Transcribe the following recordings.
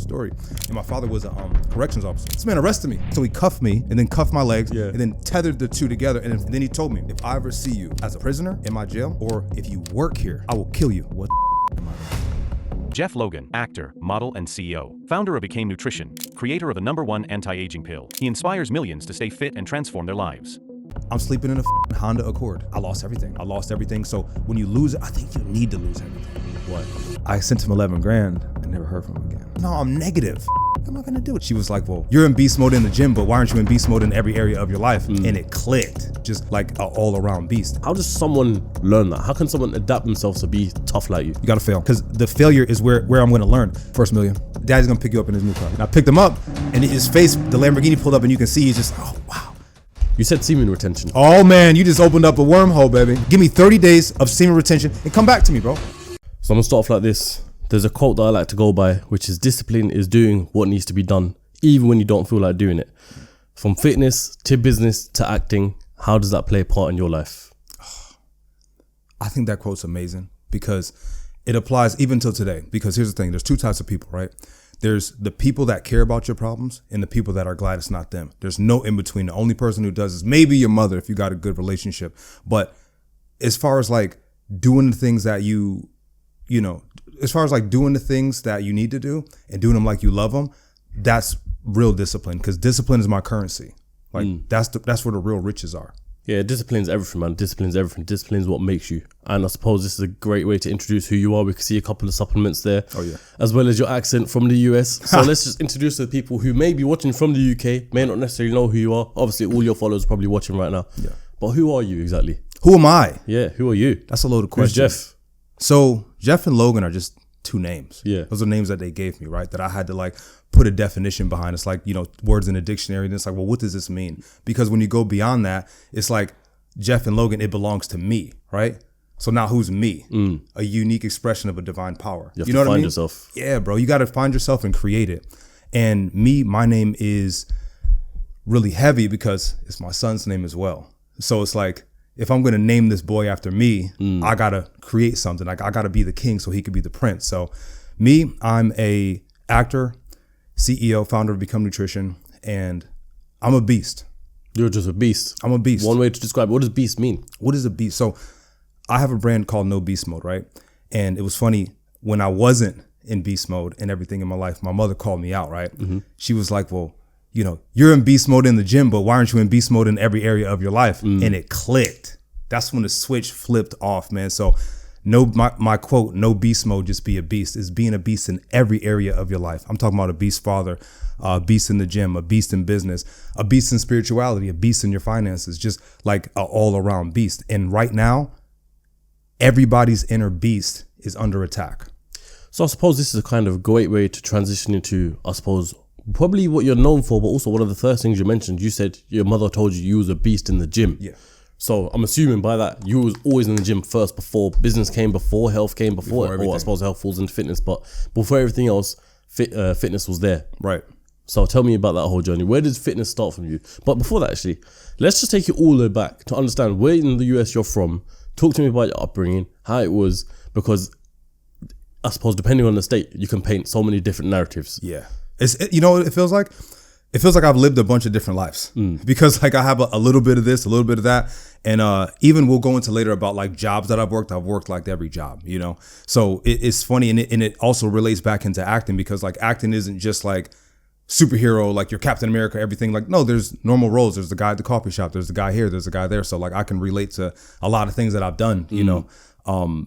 story. And my father was a corrections officer. This man arrested me. So he cuffed me and then cuffed my legs and then tethered the two together. And then he told me, if I ever see you as a prisoner in my jail or if you work here, I will kill you. What am I? Jeff Logan, actor, model, and CEO. Founder of Became Nutrition. Creator of the #1 anti-aging pill. He inspires millions to stay fit and transform their lives. I'm sleeping in a Honda Accord. I lost everything. So when you lose it, I think you need to lose everything. What? I sent him 11 grand. I never heard from him again. No, I'm negative. I'm not gonna do it. She was like, well, you're in beast mode in the gym, but why aren't you in beast mode in every area of your life? And it clicked, just like an all around beast. How does someone learn that? How can someone adapt themselves to be tough like you? You gotta fail, because the failure is where I'm gonna learn. First million. Daddy's gonna pick you up in his new car. And I picked him up, and his face, the Lamborghini pulled up, and you can see he's just, oh, wow. You said semen retention. Oh man, you just opened up a wormhole, baby. Give me 30 days of semen retention and come back to me, bro. So I'm gonna start off like this. There's a quote that I like to go by, which is discipline is doing what needs to be done, even when you don't feel like doing it. From fitness to business to acting, how does that play a part in your life? I think that quote's amazing because it applies even till today. Because here's the thing, there's two types of people, right? There's the people that care about your problems and the people that are glad it's not them. There's no in between. The only person who does is maybe your mother if you got a good relationship. But as far as like doing the things that as far as like doing the things that you need to do and doing them like you love them, that's real discipline, because discipline is my currency. Like that's where the real riches are. Yeah, discipline's everything, man. Discipline's everything. Discipline's what makes you. And I suppose this is a great way to introduce who you are. We can see a couple of supplements there. Oh yeah. As well as your accent from the US. So let's just introduce the people who may be watching from the UK, may not necessarily know who you are. Obviously, all your followers are probably watching right now. Yeah. But who are you exactly? Who am I? Yeah, who are you? That's a loaded question. Who's Jeff? So Jeff and Logan are just two names. Yeah. Those are names that they gave me, right? That I had to like put a definition behind. It's like, words in a dictionary. And it's like, well, what does this mean? Because when you go beyond that, it's like Jeff and Logan, it belongs to me, right? So now who's me? A unique expression of a divine power. You know what I mean? Yourself. Yeah, bro. You got to find yourself and create it. And me, my name is really heavy because it's my son's name as well. So it's like, if I'm going to name this boy after me, I got to create something. Like I got to be the king so he could be the prince. So me, I'm a actor, CEO, founder of Become Nutrition, and I'm a beast. You're just a beast. I'm a beast. One way to describe it. What does beast mean? What is a beast? So I have a brand called No Beast Mode, right? And it was funny, when I wasn't in beast mode and everything in my life, my mother called me out, right? She was like, well, you're in beast mode in the gym, but why aren't you in beast mode in every area of your life? And it clicked. That's when the switch flipped off, man. So my quote, no beast mode, just be a beast, is being a beast in every area of your life. I'm talking about a beast father, a beast in the gym, a beast in business, a beast in spirituality, a beast in your finances, just like an all around beast. And right now, everybody's inner beast is under attack. So I suppose this is a kind of great way to transition into, I suppose, probably what you're known for, but also one of the first things you mentioned. You said your mother told you was a beast in the gym. Yeah. So I'm assuming by that you was always in the gym first, before business came, before health came, before or I suppose health falls into fitness, but before everything else, fitness was there. Right. So tell me about that whole journey. Where did fitness start from you? But before that, actually, let's just take you all the way back to understand where in the US you're from. Talk to me about your upbringing, how it was, because I suppose depending on the state, you can paint so many different narratives. Yeah. You know what it feels like? It feels like I've lived a bunch of different lives because like I have a little bit of this, a little bit of that. And even we'll go into later about like jobs that I've worked like every job, So it's funny. And it also relates back into acting, because like acting isn't just like superhero, like you're Captain America, everything. Like, no, there's normal roles. There's the guy at the coffee shop. There's the guy here. There's the guy there. So like I can relate to a lot of things that I've done,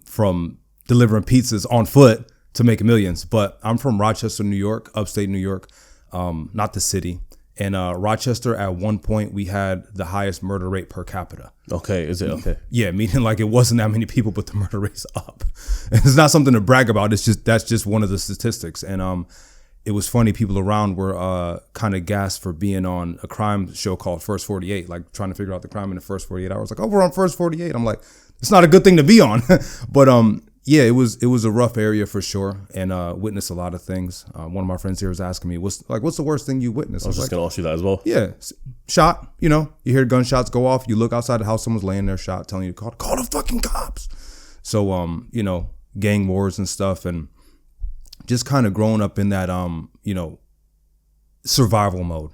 from delivering pizzas on foot to making millions. But I'm from Rochester, New York, upstate New York, not the city. And Rochester, at one point, we had the highest murder rate per capita. Okay, is it okay? Yeah, meaning like it wasn't that many people, but the murder rate's up. And it's not something to brag about. That's just one of the statistics. And it was funny. People around were kind of gassed for being on a crime show called First 48, like trying to figure out the crime in the first 48 hours. Like, oh, we're on First 48. I'm like, it's not a good thing to be on. But yeah, it was a rough area for sure, and witnessed a lot of things. One of my friends here was asking me, what's the worst thing you witnessed? I was just going to ask you that as well. Yeah, shot, you hear gunshots go off, you look outside the house, someone's laying there shot, telling you to call the fucking cops. So, gang wars and stuff, and just kind of growing up in that survival mode.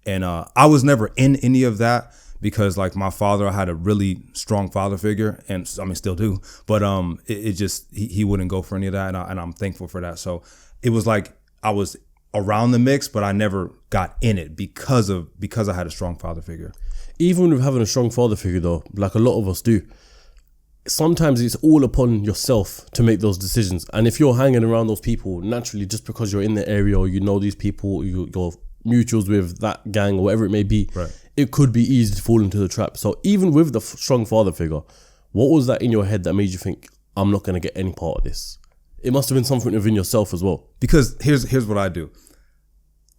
And I was never in any of that because like my father, I had a really strong father figure, and I mean still do, but it just he wouldn't go for any of that, and I'm thankful for that. So it was like I was around the mix, but I never got in it because I had a strong father figure. Even with having a strong father figure though, like a lot of us do, sometimes it's all upon yourself to make those decisions. And if you're hanging around those people naturally, just because you're in the area or you know these people, you're mutuals with that gang or whatever it may be, right, it could be easy to fall into the trap. So even with the strong father figure, what was that in your head that made you think, I'm not going to get any part of this? It must have been something within yourself as well. Because here's what I do.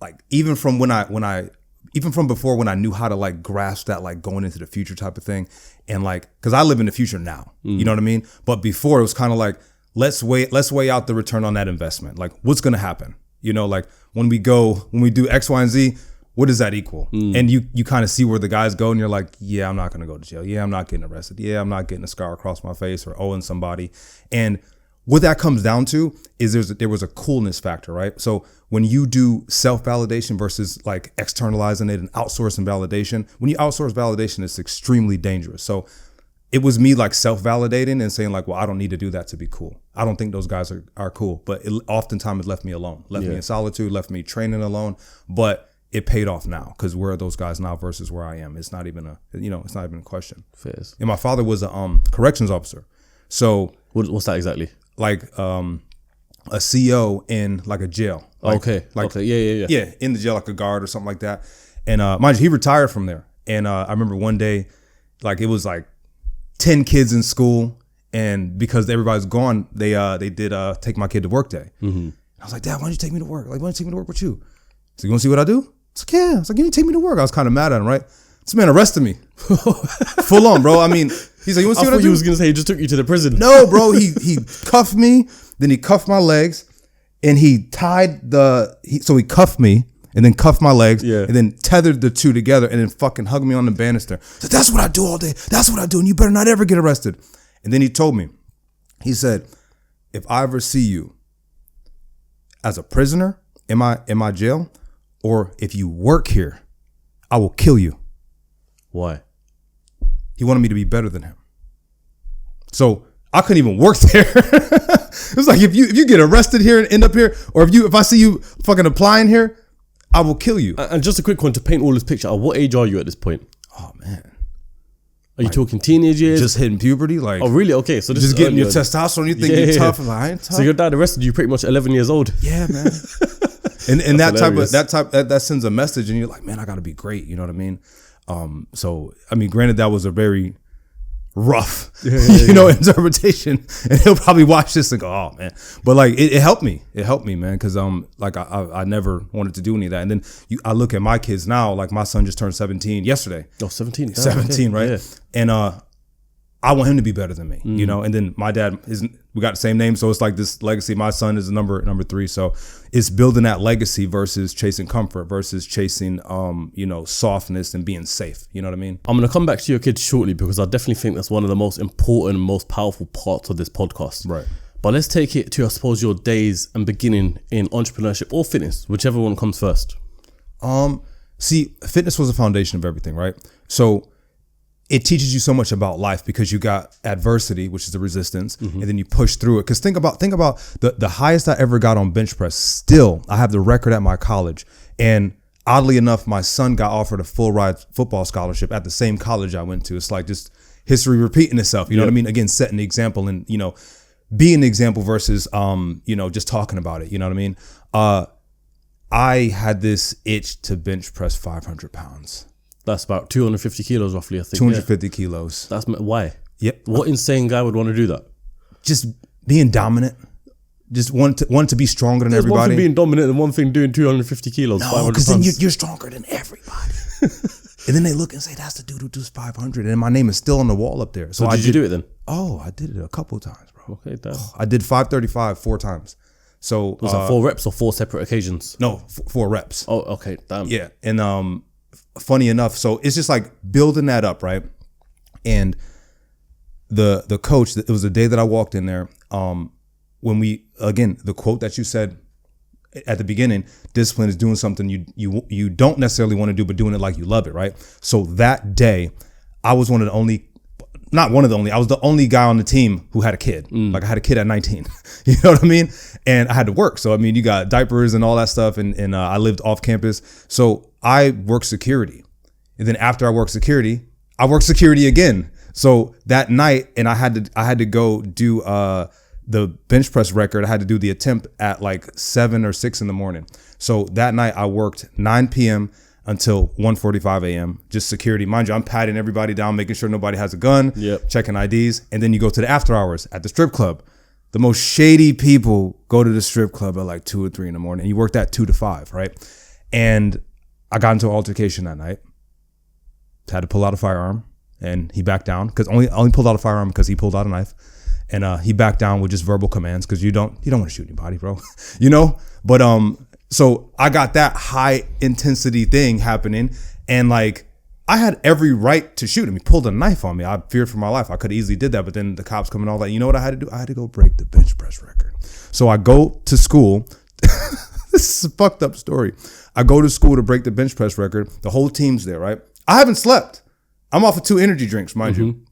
Like even from before when I knew how to like grasp that like going into the future type of thing, and like because I live in the future now, you know what I mean? But before it was kind of like let's weigh out the return on that investment. Like what's gonna happen? You know, like when we do X, Y, and Z, what does that equal? And you kind of see where the guys go, and you're like, yeah, I'm not gonna go to jail. Yeah, I'm not getting arrested. Yeah, I'm not getting a scar across my face or owing somebody. And what that comes down to is there was a coolness factor, right? So when you do self-validation versus like externalizing it and outsourcing validation, when you outsource validation, it's extremely dangerous. So it was me like self-validating and saying like, well, I don't need to do that to be cool. I don't think those guys are cool. But oftentimes it left me alone, left me in solitude, left me training alone. But it paid off now because where are those guys now versus where I am? It's not even a question. Fairs. And my father was a corrections officer. So what's that exactly? Like a CO in like a jail. Like, yeah, in the jail like a guard or something like that. And mind you, he retired from there. And I remember one day, like it was like 10 kids in school, and because everybody's gone, they did take my kid to work day. Mm-hmm. I was like, Dad, why don't you take me to work? Like, why don't you take me to work with you? So you want to see what I do? I was like, yeah. I was like, you need to take me to work. I was kind of mad at him, right? This man arrested me. Full on, bro. I mean, he's like, you want to see what I do? You was going to say he just took you to the prison. No, bro. He cuffed me, then he cuffed my legs, and he tied so he cuffed me and then cuffed my legs, and then tethered the two together and then fucking hugged me on the banister. So that's what I do all day. That's what I do, and you better not ever get arrested. And then he told me, he said, if I ever see you as a prisoner in my jail, or if you work here, I will kill you. Why? He wanted me to be better than him. So I couldn't even work there. It was like if you get arrested here and end up here, or if I see you fucking applying here, I will kill you. And just a quick one to paint all this picture. At what age are you at this point? Oh man. Are you talking teenage years? Just hitting puberty, like. Oh really? Okay, so this just getting your testosterone. You think you're tough? Like, I ain't tough. So your dad arrested you pretty much 11 years old. Yeah, man. and that sends a message, and you're like, man, I got to be great. You know what I mean? So I mean, granted, that was a very rough, interpretation, and he'll probably watch this and go, oh man. But like, it helped me. It helped me, man, because like I never wanted to do any of that. And then I look at my kids now. Like my son just turned 17 yesterday. Oh, 17. 17, right? Yeah. And I want him to be better than me, you know. And then my dad we got the same name, so it's like this legacy. My son is number 3, so it's building that legacy versus chasing comfort versus chasing softness and being safe. You know what I mean? I'm gonna come back to your kids shortly because I definitely think that's one of the most important, most powerful parts of this podcast. Right. But let's take it to, I suppose, your days and beginning in entrepreneurship or fitness, whichever one comes first. See, fitness was the foundation of everything, right? So it teaches you so much about life because you got adversity, which is the resistance, and then you push through it. Because think about the highest I ever got on bench press. Still, I have the record at my college. And oddly enough, my son got offered a full ride football scholarship at the same college I went to. It's like just history repeating itself. You know what I mean? Again, setting the example and, being the example versus, just talking about it. You know what I mean? I had this itch to bench press 500 pounds. That's about 250 kilos roughly, I think. 250 kilos. That's why? Yep. What insane guy would want to do that? Just being dominant. Just want to be stronger than everybody. One thing being dominant and one thing doing 250 kilos. No, because then you're stronger than everybody. And then they look and say, that's the dude who does 500. And my name is still on the wall up there. So did you do it then? Oh, I did it a couple of times, bro. Okay, damn. I did 535 4 times. So was that 4 reps or 4 separate occasions? No, 4 reps. Oh, okay, damn. Yeah, and funny enough, so it's just like building that up, right? And the coach, it was the day that I walked in there. When the quote that you said at the beginning, discipline is doing something you don't necessarily want to do, but doing it like you love it, right? So that day, I was I was the only guy on the team who had a kid. Like I had a kid at 19, you know what I mean? And I had to work. So, I mean, you got diapers and all that stuff. And I lived off campus. So I worked security. And then after I worked security again. So that night, and I had to go do the bench press record. I had to do the attempt at like 7 or 6 in the morning. So that night I worked 9 p.m. until 1:45 a.m. Just security. Mind you, I'm patting everybody down, making sure nobody has a gun, checking IDs. And then you go to the after hours at the strip club. The most shady people go to the strip club at like 2 or 3 in the morning. And you work that 2 to 5, right? And I got into an altercation that night. Had to pull out a firearm, and he backed down because only pulled out a firearm because he pulled out a knife. And he backed down with just verbal commands because you don't want to shoot anybody, bro. You know? But so I got that high intensity thing happening, and like I had every right to shoot him. He pulled a knife on me. I feared for my life. I could have easily did that, but then the cops come and all that. You know what I had to do? I had to go break the bench press record. So I go to school. This is a fucked up story. I go to school to break the bench press record. The whole team's there, right? I haven't slept. I'm off of 2 energy drinks, mind you.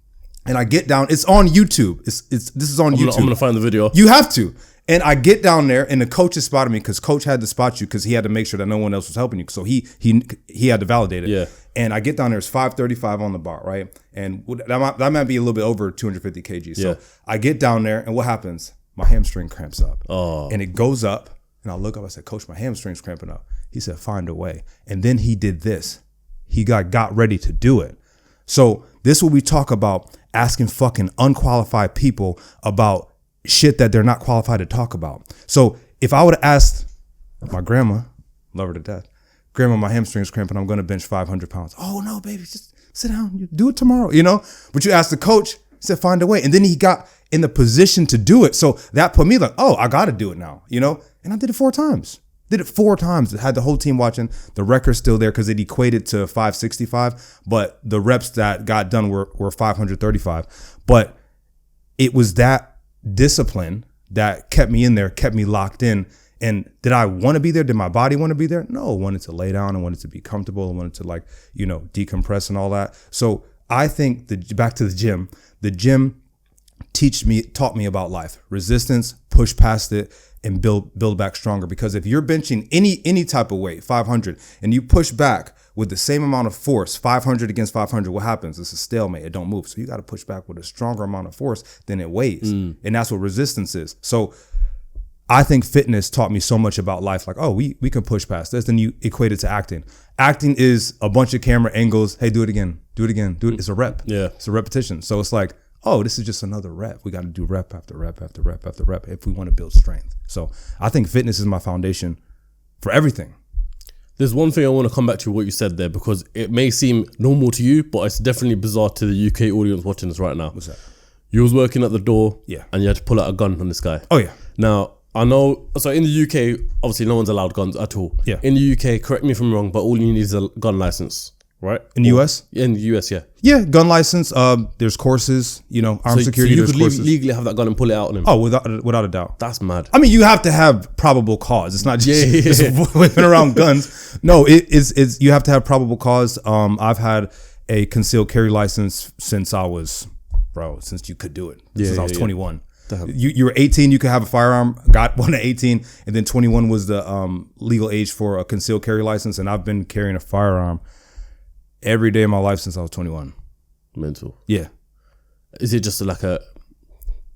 And I get down. It's on YouTube. This is on YouTube. I'm gonna find the video. You have to. And I get down there, and the coach has spotted me because coach had to spot you because he had to make sure that no one else was helping you. So he had to validate it. Yeah. And I get down there. It's 535 on the bar, right? And that might be a little bit over 250 kg. So I get down there, and what happens? My hamstring cramps up. And it goes up, and I look up. I said, Coach, my hamstring's cramping up. He said, find a way. And then he did this. He got ready to do it. So this is what we talk about, asking fucking unqualified people about shit that they're not qualified to talk about. So if I would have asked my grandma, love her to death, Grandma, my hamstring's cramping, I'm going to bench 500 pounds. Oh no, baby, just sit down, do it tomorrow, you know? But you ask the coach, he said, find a way. And then he got in the position to do it. So that put me like, oh, I got to do it now, you know? And I did it 4 times. Did it 4 times. Had the whole team watching. The record's still there because it equated to 565, but the reps that got done were 535. But it was that discipline that kept me in there, kept me locked in. And did I want to be there? Did my body want to be there? No, I wanted to lay down. I wanted to be comfortable. I wanted to decompress and all that. So I think back to the gym taught me about life, resistance, push past it, and build back stronger. Because if you're benching any type of weight, 500, and you push back with the same amount of force, 500 against 500, what happens? It's a stalemate. It don't move. So you got to push back with a stronger amount of force than it weighs. And that's what resistance is. So I think fitness taught me so much about life. Like, oh, we can push past this. Then you equate it to acting. Acting is a bunch of camera angles. Hey, do it again. Do it again. It's a rep. Yeah. It's a repetition. So it's like, oh, this is just another rep. We got to do rep after rep after rep after rep if we want to build strength. So I think fitness is my foundation for everything. There's one thing I want to come back to what you said there, because it may seem normal to you, but it's definitely bizarre to the UK audience watching this right now. What's that? You was working at the door, yeah, and you had to pull out a gun on this guy. Oh yeah. Now I know. So in the UK, obviously no one's allowed guns at all. Yeah. In the UK, correct me if I'm wrong, but all you need is a gun license, right? In the US? Yeah, in the US, yeah. Yeah, gun license. There's courses. Armed security. So you there's could courses. legally have that gun and pull it out on him. Oh, without a doubt. That's mad. I mean, you have to have probable cause. It's not just, just whipping around guns. No, it's you have to have probable cause. I've had a concealed carry license since you could do it. Since I was 21. You were 18, you could have a firearm. Got one at 18, and then 21 was the legal age for a concealed carry license. And I've been carrying a firearm every day of my life since I was 21. Mental. Yeah. Is it just like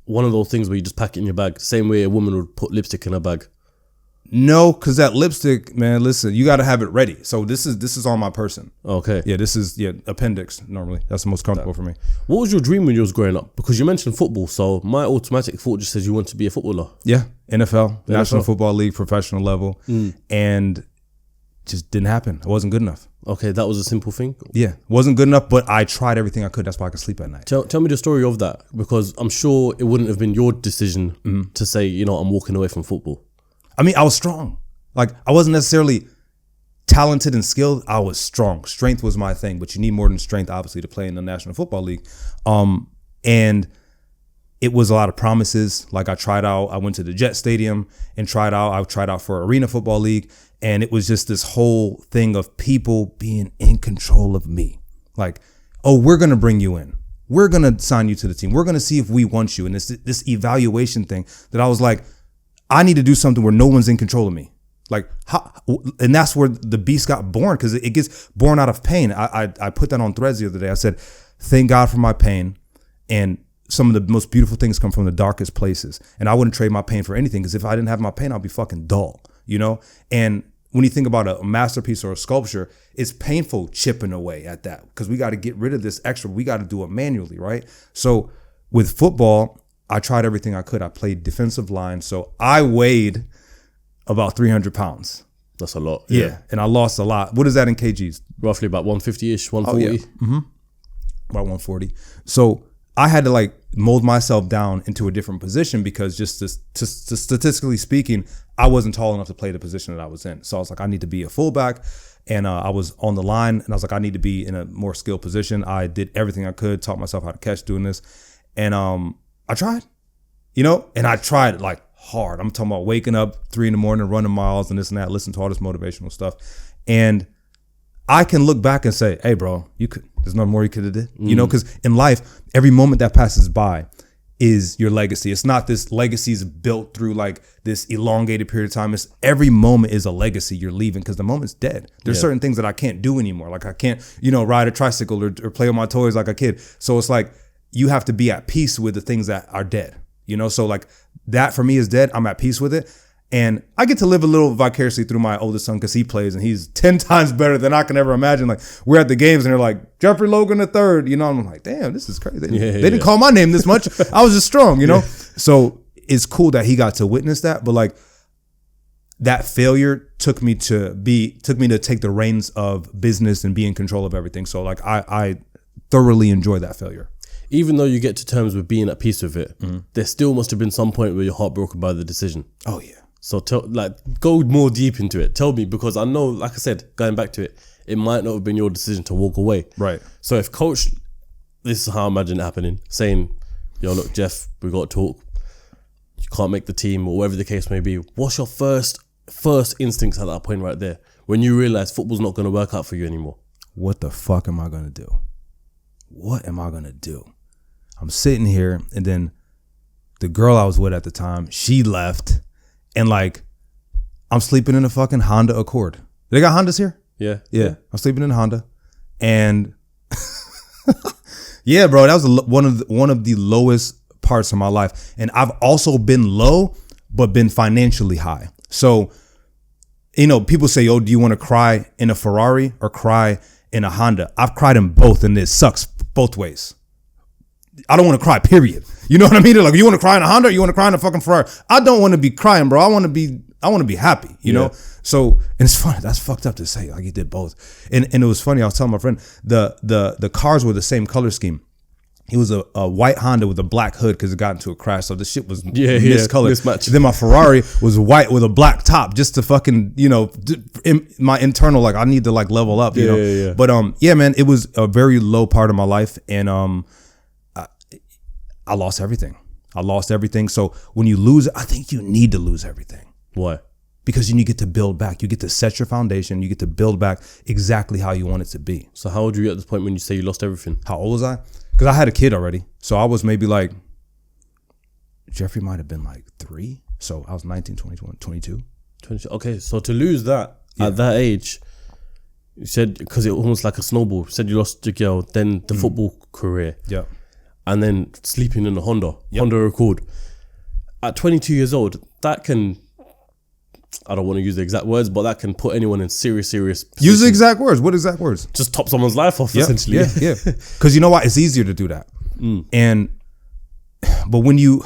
one of those things where you just pack it in your bag, same way a woman would put lipstick in her bag? No, because that lipstick, man, listen, you got to have it ready. So this is on my person. Okay. Yeah, this is appendix normally. That's the most comfortable for me. What was your dream when you was growing up? Because you mentioned football, so my automatic thought just says you want to be a footballer. Yeah, NFL, National Football League, professional level, and just didn't happen. It wasn't good enough. Okay, that was a simple thing? Yeah, wasn't good enough, but I tried everything I could. That's why I could sleep at night. Tell me the story of that, because I'm sure it wouldn't have been your decision to say, I'm walking away from football. I mean, I was strong. Like, I wasn't necessarily talented and skilled. I was strong. Strength was my thing, but you need more than strength, obviously, to play in the National Football League. And it was a lot of promises. Like I went to the Jet Stadium and I tried out for Arena Football League. And it was just this whole thing of people being in control of me. Like, oh, we're going to bring you in. We're going to sign you to the team. We're going to see if we want you. And it's this evaluation thing that I was like, I need to do something where no one's in control of me. Like, and that's where the beast got born, because it gets born out of pain. I put that on Threads the other day. I said, thank God for my pain. And some of the most beautiful things come from the darkest places. And I wouldn't trade my pain for anything, because if I didn't have my pain, I'd be fucking dull, you know? And when you think about a masterpiece or a sculpture, it's painful chipping away at that, because we got to get rid of this extra. We got to do it manually, right? So with football, I tried everything I could. I played defensive line. So I weighed about 300 pounds. That's a lot. Yeah. And I lost a lot. What is that in kgs? Roughly about 150-ish, 140. Oh, yeah. Mm-hmm. About 140. So I had to like mold myself down into a different position, because just to statistically speaking, I wasn't tall enough to play the position that I was in. So I was like, I need to be a fullback. And I was on the line, and I was like, I need to be in a more skilled position. I did everything I could, taught myself how to catch doing this. And I tried, you know, and I tried like hard. I'm talking about waking up 3 a.m, running miles and this and that, listen to all this motivational stuff. And I can look back and say, hey, bro, there's no more you could have did, you know, because in life, every moment that passes by is your legacy. It's not this legacy is built through like this elongated period of time. It's every moment is a legacy you're leaving, because the moment's dead. There's certain things that I can't do anymore. Like I can't, you know, ride a tricycle or play with my toys like a kid. So it's like, you have to be at peace with the things that are dead, you know? So like that for me is dead. I'm at peace with it. And I get to live a little vicariously through my oldest son, because he plays and he's 10 times better than I can ever imagine. Like we're at the games and they're like, Jeffrey Logan III, you know, I'm like, damn, this is crazy. They didn't call my name this much. I was just strong, you know? So it's cool that he got to witness that. But like that failure took me to take the reins of business and be in control of everything. So like I thoroughly enjoy that failure. Even though you get to terms with being at peace with it, there still must have been some point where you're heartbroken by the decision. Oh yeah. So go more deep into it. Tell me, because I know, like I said, going back to it, it might not have been your decision to walk away. Right. So if coach, this is how I imagine it happening, saying, yo, look, Jeff, we got to talk. You can't make the team, or whatever the case may be. What's your first instincts at that point right there, when you realize football's not going to work out for you anymore? What the fuck am I going to do? What am I going to do? I'm sitting here, and then the girl I was with at the time, she left. And like, I'm sleeping in a fucking Honda Accord. They got Hondas here? Yeah. I'm sleeping in a Honda. And yeah, bro, that was one of the lowest parts of my life. And I've also been low, but been financially high. So, you know, people say, oh, do you want to cry in a Ferrari or cry in a Honda? I've cried in both, and it sucks both ways. I don't want to cry, period. You know what I mean? They're like, you want to cry in a Honda or you want to cry in a fucking Ferrari? I don't want to be crying, bro. I want to be happy, you know? So, and it's funny, that's fucked up to say, like, you did both. And it was funny, I was telling my friend, the cars were the same color scheme. It was a white Honda with a black hood because it got into a crash. So the shit was miscolored. Mismatch. Then my Ferrari was white with a black top, just to fucking, you know, my internal, like, I need to like level up, you know? Yeah. But yeah, man, it was a very low part of my life. And I lost everything. So when you lose, I think you need to lose everything. Why? Because you get to build back. You get to set your foundation. You get to build back exactly how you want it to be. So how old were you at this point when you say you lost everything? How old was I? Because I had a kid already. So I was maybe like, Jeffrey might have been like 3. So I was 19, 20, 22. Okay, so to lose that at that age, you said, because it was almost like a snowball. You said you lost your girl, then the football career. Yeah. And then sleeping in a Honda Accord. At 22 years old, that can, I don't want to use the exact words, but that can put anyone in serious position. Use the exact words. What exact words? Just top someone's life off, essentially. Yeah. Because you know what? It's easier to do that. But when you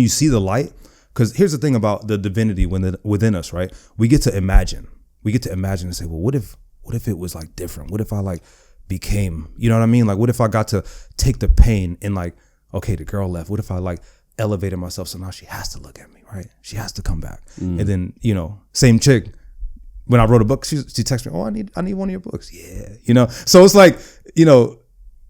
see the light, because here's the thing about the divinity within us, right? We get to imagine. And say, well, what if it was like different? What if I like became, you know what I mean? Like, what if I got to take the pain and like, okay, the girl left. What if I like elevated myself so now she has to look at me, right? She has to come back. And then, you know, same chick, when I wrote a book, she texted me, oh, I need one of your books. Yeah. You know, so it's like, you know,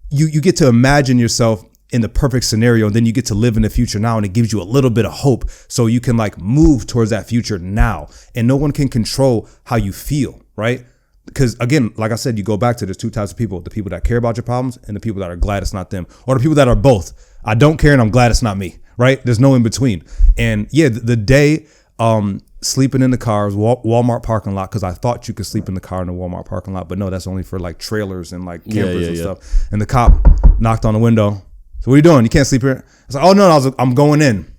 you get to imagine yourself in the perfect scenario, and then you get to live in the future now, and it gives you a little bit of hope so you can like move towards that future now. And no one can control how you feel, right? Because again, like I said, you go back to there's two types of people: the people that care about your problems and the people that are glad it's not them, or the people that are both. I don't care and I'm glad it's not me, right? There's no in between. And yeah, the day sleeping in the cars, Walmart parking lot, because I thought you could sleep in the car in the Walmart parking lot, but no, that's only for like trailers and like campers and stuff. And the cop knocked on the window. So what are you doing? You can't sleep here? I was like, oh no, I'm going in.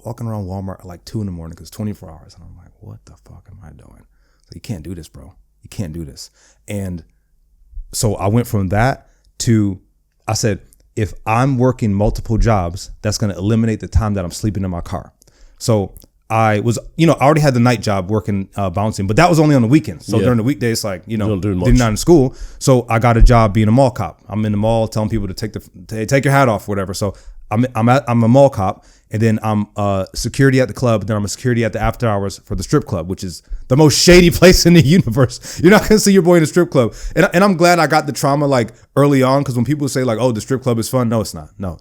Walking around Walmart at like 2 a.m. because it's 24 hours. And I'm like, what the fuck am I doing? So you can't do this, bro. You can't do this. And so I went from that to, I said, if I'm working multiple jobs, that's going to eliminate the time that I'm sleeping in my car. So I was, I already had the night job working bouncing, but that was only on the weekends. So during the weekdays, like, they're not in school. So I got a job being a mall cop. I'm in the mall telling people to take your hat off, whatever. So I'm a mall cop, and then I'm security at the club. Then I'm a security at the after hours for the strip club, which is the most shady place in the universe. You're not gonna see your boy in a strip club. And I'm glad I got the trauma like early on, because when people say like, oh, the strip club is fun, no, it's not. No.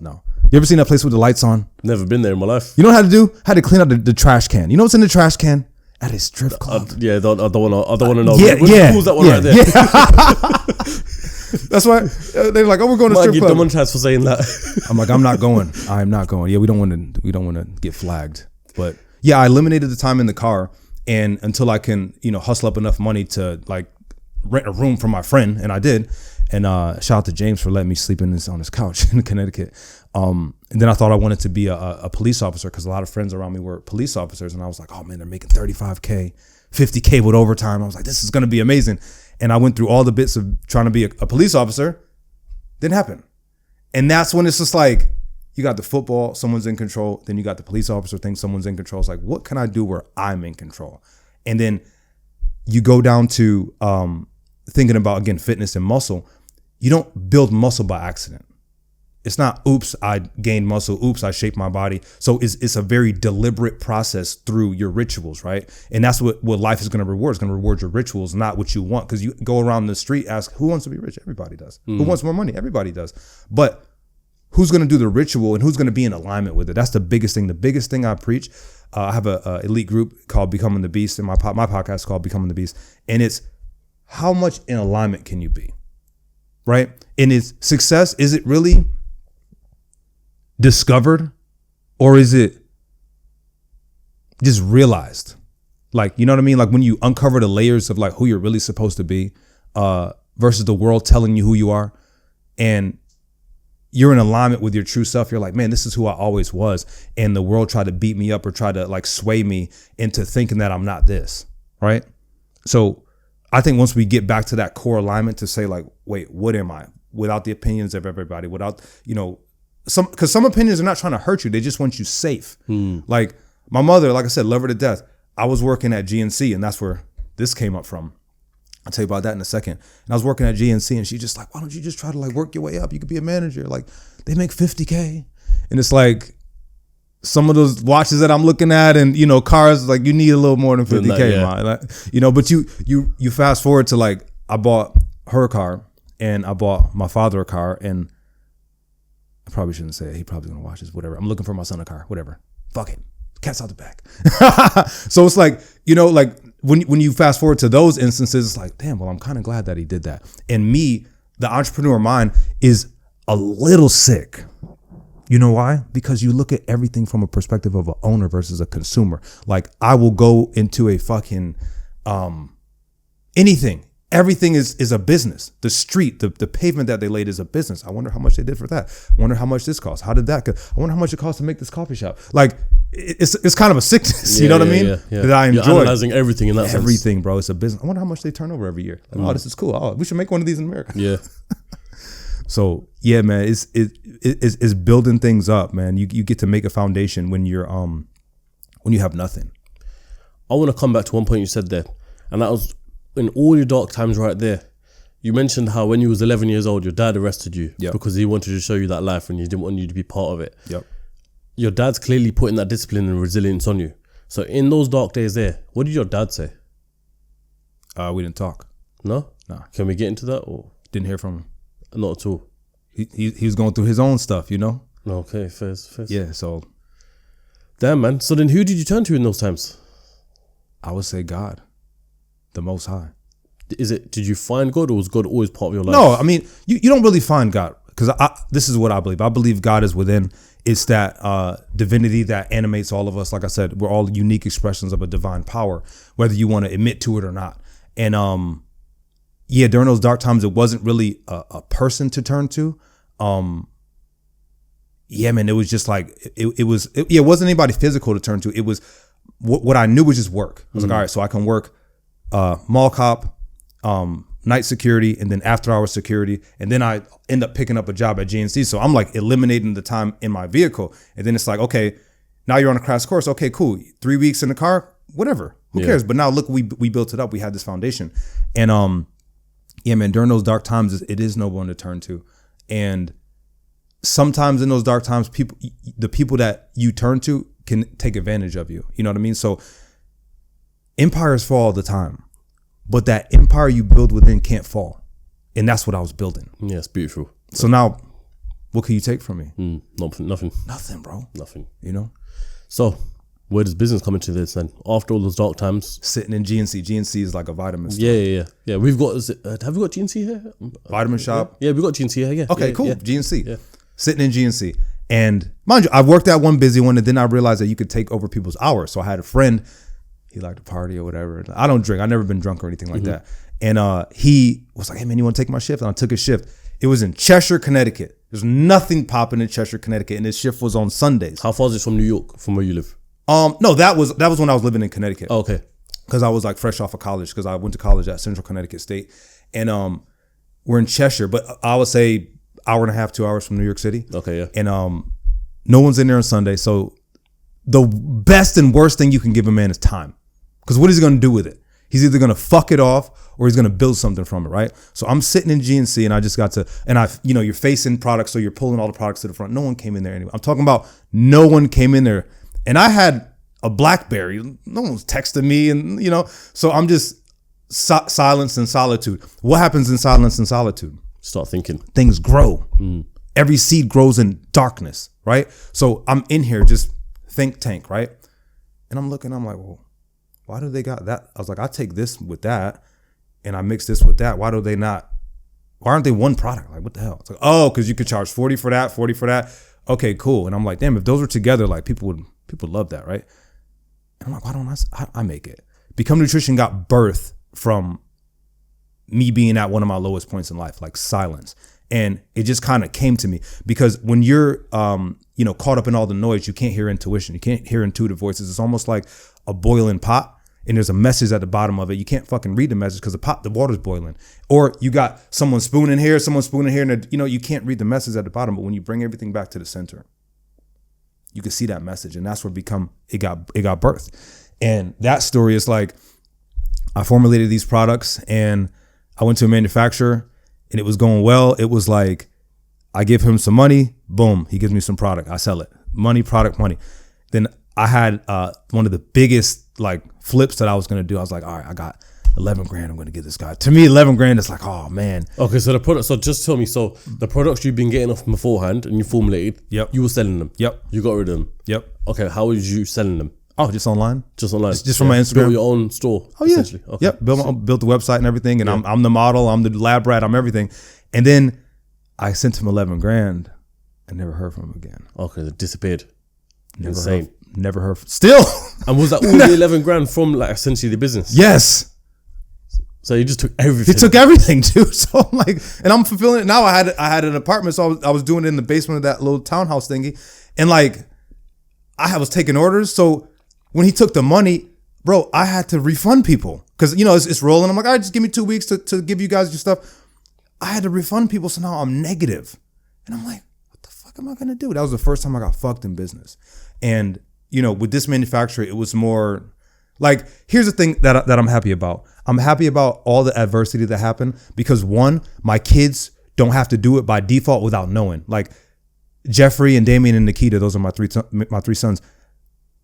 You ever seen that place with the lights on? Never been there in my life. You know what I had to do? I had to clean out the trash can. You know what's in the trash can? At a strip club. I don't want to know. Yeah. Who's that one right there? Yeah. That's why they're like, oh, we're going to strip club. Demonetized for saying that. I'm like, I'm not going. I'm not going. Yeah, we don't want to get flagged. But yeah, I eliminated the time in the car, and until I can, hustle up enough money to like rent a room for my friend, and I did. And shout out to James for letting me sleep on his couch in Connecticut. And then I thought I wanted to be a police officer, because a lot of friends around me were police officers, and I was like, oh man, they're making $35K, $50K with overtime. I was like, this is gonna be amazing. And I went through all the bits of trying to be a police officer. Didn't happen. And that's when it's just like, you got the football, someone's in control. Then you got the police officer thing, someone's in control. It's like, what can I do where I'm in control? And then you go down to thinking about, again, fitness and muscle. You don't build muscle by accident. It's not, oops, I gained muscle. Oops, I shaped my body. So it's a very deliberate process through your rituals, right? And that's what life is going to reward. It's going to reward your rituals, not what you want. Because you go around the street, ask, who wants to be rich? Everybody does. Who wants more money? Everybody does. But who's going to do the ritual and who's going to be in alignment with it? That's the biggest thing. The biggest thing I preach, I have a elite group called Becoming the Beast, and my podcast is called Becoming the Beast. And it's, how much in alignment can you be? Right? And is success, is it really discovered, or is it just realized? Like, you know what I mean? Like when you uncover the layers of like who you're really supposed to be versus the world telling you who you are, and you're in alignment with your true self. You're like, man, this is who I always was. And the world tried to beat me up or try to like sway me into thinking that I'm not this, right? So I think once we get back to that core alignment to say like, wait, what am I? Without the opinions of everybody, without, because some opinions are not trying to hurt you. They just want you safe. Like my mother, like I said, love her to death. I was working at GNC, and that's where this came up from. I'll tell you about that in a second. And I was working at GNC, and she's just like, why don't you just try to like work your way up? You could be a manager. Like they make $50K. And it's like some of those watches that I'm looking at, and cars, like you need a little more than $50K, man. Like, but you fast forward to like, I bought her a car, and I bought my father a car, and I probably shouldn't say it. He probably gonna watch this, whatever. I'm looking for my son a car, whatever. Fuck it. Cat's out the back. So it's like, like when you fast forward to those instances, it's like, damn, well, I'm kind of glad that he did that. And me, the entrepreneur mind is a little sick. You know why? Because you look at everything from a perspective of an owner versus a consumer. Like I will go into a fucking anything. Everything is a business. The street, the pavement that they laid is a business. I wonder how much they did for that. I wonder how much this cost. How did that go? I wonder how much it cost to make this coffee shop. Like it's kind of a sickness, you know what I mean? Yeah. That I enjoy. You're analyzing everything in that sense. Everything, bro. It's a business. I wonder how much they turn over every year. Like, oh, this is cool. Oh, we should make one of these in America. Yeah. So yeah, man, it's building things up, man. You get to make a foundation when you're when you have nothing. I want to come back to one point you said there, and that was in all your dark times right there. You mentioned how when you was 11 years old, your dad arrested you because he wanted to show you that life and he didn't want you to be part of it. Yep. Your dad's clearly putting that discipline and resilience on you. So in those dark days there, what did your dad say? We didn't talk. No? No. Can we get into that? Or didn't hear from him? Not at all. he was going through his own stuff, you know. Okay, first. Yeah, so Damn, man. So then who did you turn to in those times? I would say God, the Most High. Did you find God, or was God always part of your life? No, I mean, you don't really find God, because this is what I believe. I believe God is within. It's that divinity that animates all of us. Like I said, we're all unique expressions of a divine power, whether you want to admit to it or not. And yeah, during those dark times, it wasn't really a person to turn to. Yeah, man, it was just like, it wasn't anybody physical to turn to. It was, what I knew was just work. I was like, all right, so I can work mall cop, night security, and then after hours security. And then I end up picking up a job at GNC. So I'm like eliminating the time in my vehicle. And then it's like, okay, now you're on a crash course. Okay, cool. 3 weeks in the car, whatever. Who cares? But now look, we built it up. We had this foundation. And yeah, man, during those dark times, it is no one to turn to. And sometimes in those dark times, the people that you turn to can take advantage of you. You know what I mean? So empires fall all the time, but that empire you build within can't fall. And that's what I was building. Yeah, it's beautiful. So now, what can you take from me? Nothing. Nothing, bro. Nothing. You know? So where does business come into this then? After all those dark times? Sitting in GNC. GNC is like a vitamin store. Yeah. We've got, have we got GNC here? Vitamin shop. Yeah, we've got GNC here, yeah. Okay, yeah, cool. Yeah. GNC. Yeah. Sitting in GNC. And mind you, I worked at one busy one, and then I realized that you could take over people's hours. So I had a friend, he liked to party or whatever. I don't drink. I've never been drunk or anything like that. And he was like, hey man, you want to take my shift? And I took a shift. It was in Cheshire, Connecticut. There's nothing popping in Cheshire, Connecticut. And this shift was on Sundays. How far is it from New York, from where you live? No, that was when I was living in Connecticut. Oh, okay. Because I was like fresh off of college, because I went to college at Central Connecticut State. And we're in Cheshire, but I would say hour and a half, 2 hours from New York City. Okay, yeah. And no one's in there on Sunday. So the best and worst thing you can give a man is time. Because what is he going to do with it? He's either going to fuck it off or he's going to build something from it, right? So I'm sitting in GNC and I just got to, and you're facing products, so you're pulling all the products to the front. No one came in there anyway. I'm talking about no one came in there. And I had a BlackBerry. No one's texting me, and so I'm just silence and solitude. What happens in silence and solitude? Start thinking. Things grow. Every seed grows in darkness, right? So I'm in here just think tank, right? And I'm looking, I'm like, well, why do they got that? I was like, I take this with that and I mix this with that. Why aren't they one product? Like, what the hell? It's like, oh, because you could charge 40 for that, 40 for that. Okay, cool. And I'm like, damn, if those were together, like people would love that, right? And I'm like, why don't I make it? Become Nutrition got birth from me being at one of my lowest points in life, like silence. And it just kind of came to me, because when you're, caught up in all the noise, you can't hear intuition. You can't hear intuitive voices. It's almost like a boiling pot, and there's a message at the bottom of it. You can't fucking read the message because the water's boiling. Or you got someone spooning here, and you can't read the message at the bottom. But when you bring everything back to the center, you can see that message, and that's what it got birth. And that story is like, I formulated these products, and I went to a manufacturer, and it was going well. It was like, I give him some money, boom, he gives me some product. I sell it. Money, product, money. Then I had one of the biggest like flips that I was going to do. I was like, all right, I got 11 grand. I'm going to give this guy. To me, 11 grand is like, oh man. Okay, so the product, so just tell me, so the products you've been getting off beforehand and you formulated, yep, you were selling them. Yep. You got rid of them. Yep. Okay, how was you selling them? Oh, just online. Just online. Just from my Instagram. Built your own store. Oh yeah. Okay. Yep. Built the website and everything, and yeah. I'm the model. I'm the lab rat. I'm everything. And then I sent him 11 grand. I never heard from him again. Okay, it disappeared. Insane. Never heard. Still. And was that all the 11 grand from like essentially the business? Yes. So you just took everything. He took everything, dude. So I'm like, and I'm fulfilling it now. I had an apartment, so I was doing it in the basement of that little townhouse thingy, and like I was taking orders. So when he took the money, bro, I had to refund people because it's rolling. I'm like, all right, just give me 2 weeks to give you guys your stuff. I had to refund people, so now I'm negative, and I'm like, what the fuck am I gonna do? That was the first time I got fucked in business, and with this manufacturer, it was more like, here's the thing that I'm happy about. I'm happy about all the adversity that happened because, one, my kids don't have to do it by default without knowing. Like Jeffrey and Damien and Nikita, those are my three sons.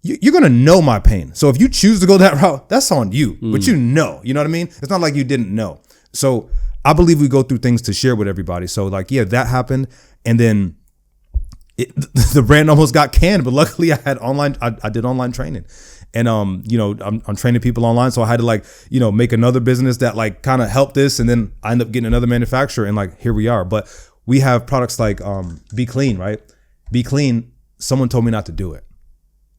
You're gonna know my pain. So if you choose to go that route, that's on you. But you know what I mean? It's not like you didn't know. So I believe we go through things to share with everybody. So like, yeah, that happened. And then the brand almost got canned, but luckily I had I did online training. And, I'm training people online. So I had to like, make another business that like kind of helped this. And then I ended up getting another manufacturer and like, here we are. But we have products like Be Clean, right? Be Clean. Someone told me not to do it.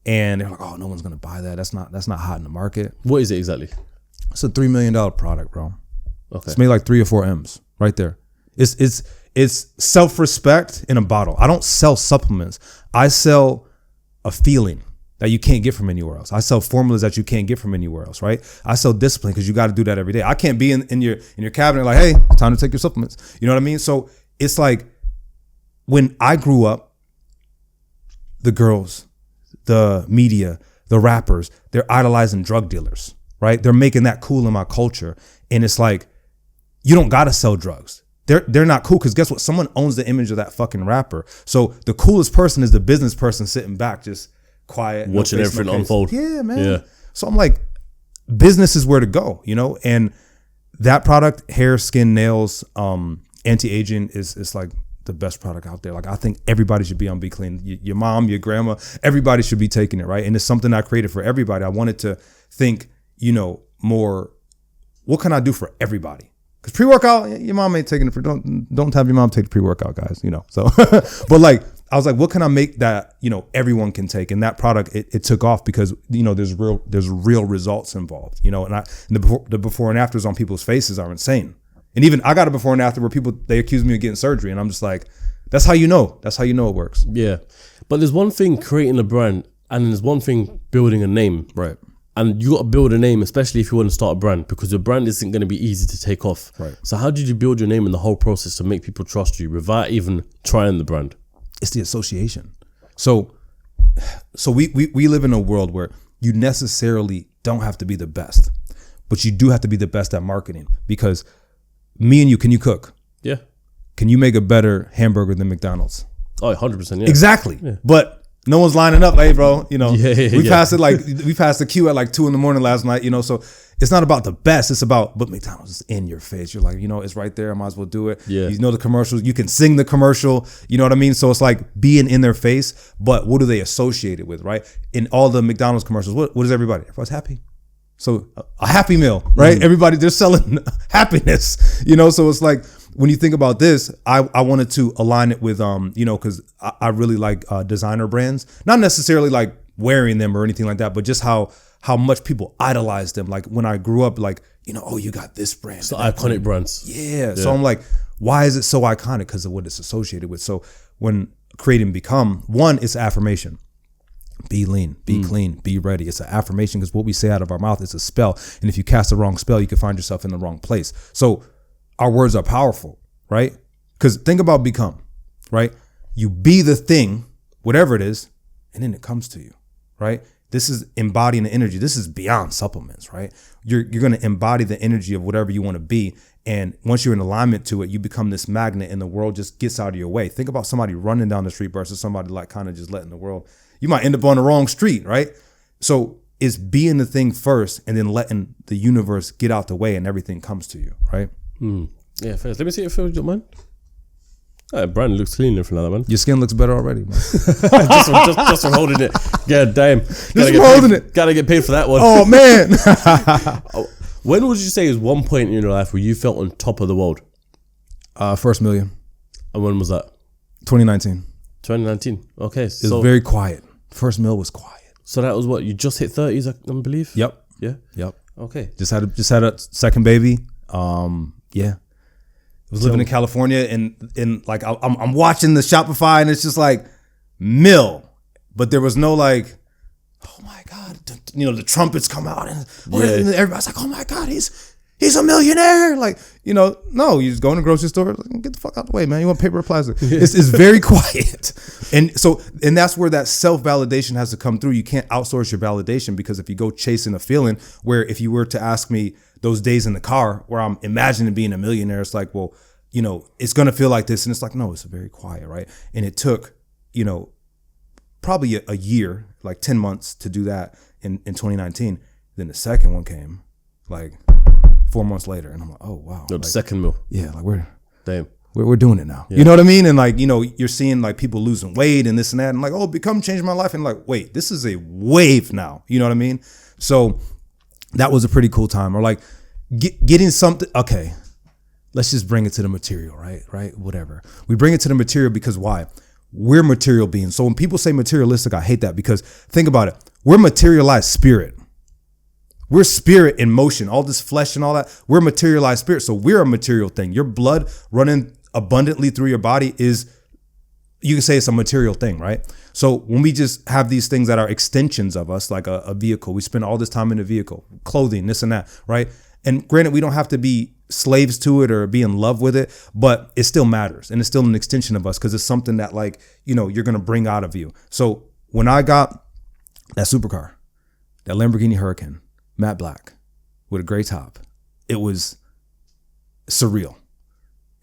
And they're like, oh, no one's going to buy that. That's not hot in the market. What is it exactly? It's a $3 million product, bro. Okay. It's made like 3 or 4 M's right there. It's self-respect in a bottle. I don't sell supplements. I sell a feeling that you can't get from anywhere else. I sell formulas that you can't get from anywhere else, right? I sell discipline because you got to do that every day. I can't be in your cabinet like, hey, it's time to take your supplements. You know what I mean? So it's like when I grew up, the girls, the media, the rappers, they're idolizing drug dealers, right? They're making that cool in my culture. And it's like, you don't got to sell drugs. They're not cool because guess what? Someone owns the image of that fucking rapper. So the coolest person is the business person sitting back, just quiet, watching everything unfold. Yeah, man. Yeah. So I'm like, business is where to go, and that product, hair, skin, nails, anti-aging is like the best product out there. Like I think everybody should be on Be Clean. Your mom, your grandma, everybody should be taking it, right? And it's something I created for everybody. I wanted to think, more, what can I do for everybody? Because pre-workout, your mom ain't taking it for, don't have your mom take the pre-workout, guys, So, but like, I was like, what can I make that, everyone can take? And that product, it took off because, there's real results involved, and the before and afters on people's faces are insane. And even I got a before and after where they accuse me of getting surgery. And I'm just like, that's how you know it works. Yeah. But there's one thing creating a brand and there's one thing building a name. Right. And you got to build a name, especially if you want to start a brand, because your brand isn't going to be easy to take off. Right. So how did you build your name in the whole process to make people trust you without even trying the brand? It's the association. So we live in a world where you necessarily don't have to be the best, but you do have to be the best at marketing. Because me and you, can you cook? Yeah. Can you make a better hamburger than McDonald's? Oh, 100%. Yeah. Exactly. Yeah. But no one's lining up, hey, bro. We passed the queue at like 2 a.m. last night. So it's not about the best. It's about, but McDonald's is in your face. You're like, it's right there. I might as well do it. Yeah. The commercials. You can sing the commercial. You know what I mean? So it's like being in their face. But what do they associate it with, right? In all the McDonald's commercials, what is everybody? Everybody's happy. So a Happy Meal, right? Everybody, they're selling happiness. So it's like, when you think about this, I wanted to align it with, because I really like designer brands, not necessarily like wearing them or anything like that, but just how much people idolize them. Like when I grew up, like, oh, you got this brand. It's the iconic brands. Yeah. So I'm like, why is it so iconic? Because of what it's associated with. So when creating Become, one, it's affirmation. Be lean, be clean, be ready. It's an affirmation because what we say out of our mouth is a spell. And if you cast the wrong spell, you can find yourself in the wrong place. So our words are powerful, right? Because think about Become, right? You be the thing, whatever it is, and then it comes to you, right? This is embodying the energy. This is beyond supplements, right? You're going to embody the energy of whatever you want to be. And once you're in alignment to it, you become this magnet and the world just gets out of your way. Think about somebody running down the street versus somebody like kind of just letting the world, you might end up on the wrong street, right? So it's being the thing first and then letting the universe get out the way and everything comes to you, right? Yeah, first. Let me see if you don't mind. Brand looks clean and everything like that, man. Your skin looks better already, man. just from holding it. God damn. Just from holding it. Gotta get paid for that one. Oh, man. When would you say is one point in your life where you felt on top of the world? First million. And when was that? 2019. 2019. Okay. It was very quiet. First mill was quiet. So that was what? You just hit 30s, I believe? Yep. Yeah? Yep. Okay. Just had a second baby. Yeah. I was living in California and like I'm watching the Shopify and it's just like mill, but there was no like, oh my God, the trumpets come out and everybody's like, oh my God, he's a millionaire. Like, no, you just go in the grocery store, like, get the fuck out the way, man. You want paper or plastic? It's very quiet. And that's where that self-validation has to come through. You can't outsource your validation because if you go chasing a feeling where if you were to ask me those days in the car where I'm imagining being a millionaire, it's like, well, it's going to feel like this. And it's like, no, it's very quiet, right? And it took, probably a year, like 10 months to do that in 2019. Then the second one came like 4 months later. And I'm like, oh, wow. The second meal. Yeah, like Damn. we're doing it now. Yeah. You know what I mean? And like, you're seeing like people losing weight and this and that. And like, oh, become change my life. And like, wait, this is a wave now. You know what I mean? So that was a pretty cool time. Or like getting something. Okay, let's just bring it to the material, right? Right? Whatever. We bring it to the material because why? We're material beings. So when people say materialistic, I hate that because think about it. We're materialized spirit. We're spirit in motion, all this flesh and all that. We're materialized spirit. So we're a material thing. Your blood running abundantly through your body is, you can say it's a material thing, right? So when we just have these things that are extensions of us, like a vehicle, we spend all this time in a vehicle, clothing, this and that, right? And granted, we don't have to be slaves to it or be in love with it, but it still matters. And it's still an extension of us because it's something that like, you're going to bring out of you. So when I got that supercar, that Lamborghini Huracan, matte black with a gray top, it was surreal.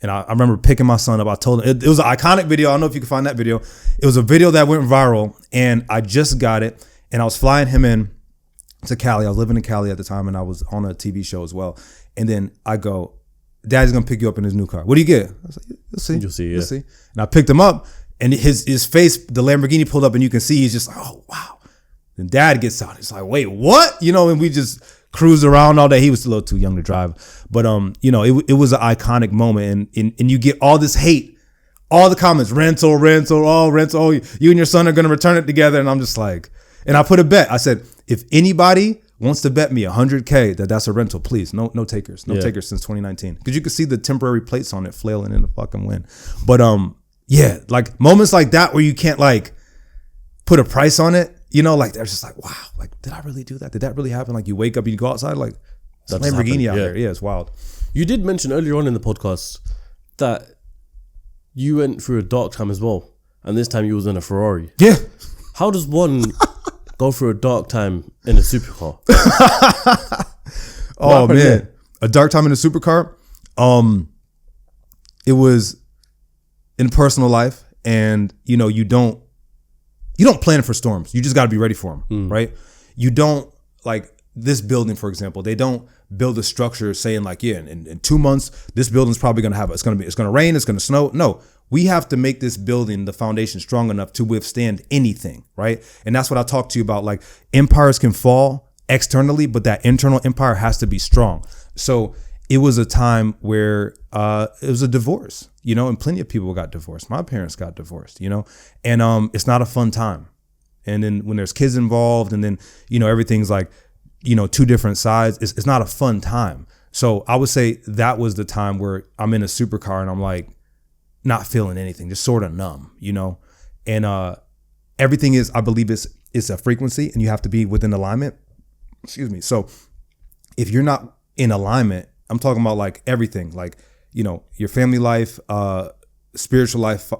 And I remember picking my son up. I told him, it was an iconic video. I don't know if you can find that video. It was a video that went viral and I just got it. And I was flying him in to Cali. I was living in Cali at the time and I was on a TV show as well. And then I go, Daddy's gonna pick you up in his new car. What do you get? I was like, you'll see. You'll see, yeah. You'll see. And I picked him up and his face, the Lamborghini pulled up and you can see he's just like, oh, wow. Then Dad gets out. He's like, wait, what? And we just cruised around all day. He was a little too young to drive. But, it was an iconic moment. And you get all this hate, all the comments, rental. Oh, you and your son are going to return it together. And I'm just like, and I put a bet. I said, if anybody wants to bet me $100K that's a rental, please. No takers. No takers since 2019. Because you could see the temporary plates on it flailing in the fucking wind. But yeah, like moments like that where you can't like put a price on it, like they're just like, wow, like did I really do that? Did that really happen? Like you wake up, you go outside, like it's Lamborghini out here. Yeah, it's wild. You did mention earlier on in the podcast that you went through a dark time as well. And this time you was in a Ferrari. Yeah. How does one go through a dark time in a supercar? Oh man, there? A dark time in a supercar. It was in personal life, and you don't plan for storms. You just got to be ready for them, right? You don't like this building, for example. They don't build a structure saying like, yeah, in 2 months this building's probably gonna have it's gonna rain, it's gonna snow. No. We have to make this building, the foundation, strong enough to withstand anything, right? And that's what I talked to you about. Like empires can fall externally, but that internal empire has to be strong. So it was a time where it was a divorce, and plenty of people got divorced. My parents got divorced, and it's not a fun time. And then when there's kids involved and then, everything's like, two different sides, it's not a fun time. So I would say that was the time where I'm in a supercar and I'm like, not feeling anything, just sort of numb, and everything is, I believe it's a frequency and you have to be within alignment. Excuse me. So if you're not in alignment, I'm talking about like everything, like, your family life, spiritual life,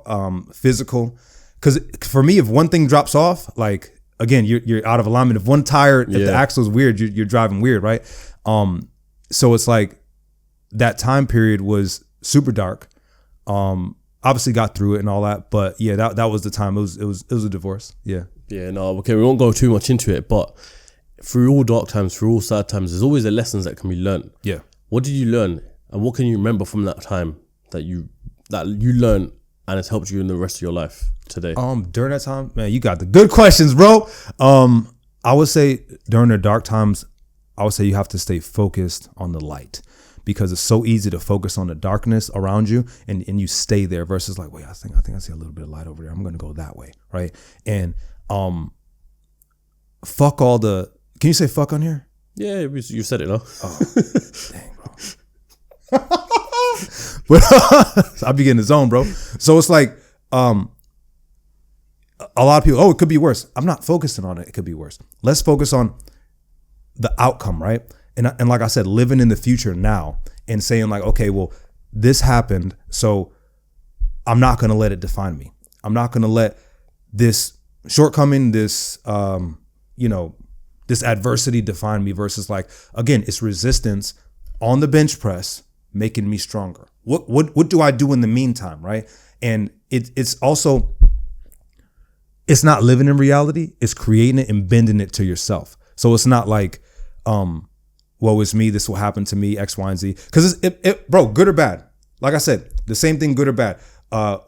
physical. Cause for me, if one thing drops off, like again, you're out of alignment. If one tire, if the axle is weird, you're driving weird. Right. So it's like that time period was super dark. Obviously got through it and all that, but yeah, that was the time. It was a divorce. Yeah. Yeah, no, okay, we won't go too much into it, but through all dark times, through all sad times, there's always the lessons that can be learned. Yeah. What did you learn, and what can you remember from that time that you learned and has helped you in the rest of your life today? During that time, man, you got the good questions, bro. I would say during the dark times, I would say you have to stay focused on the light. Because it's so easy to focus on the darkness around you and you stay there versus like, wait, I think I see a little bit of light over there. I'm going to go that way. Right. And fuck all the, can you say fuck on here? Yeah, you said it, though. Oh, dang, bro. But I'll be getting the zone, bro. So it's like a lot of people, it could be worse. I'm not focusing on it. It could be worse. Let's focus on the outcome, right? And like I said, living in the future now and saying like, okay, well, this happened, so I'm not going to let it define me. I'm not going to let this shortcoming, this, this adversity define me versus like, again, it's resistance on the bench press making me stronger. What do I do in the meantime, right? And it's also, it's not living in reality. It's creating it and bending it to yourself. So it's not like, woe is me, this will happen to me, X, Y, and Z. Because bro, good or bad. Like I said, the same thing, good or bad.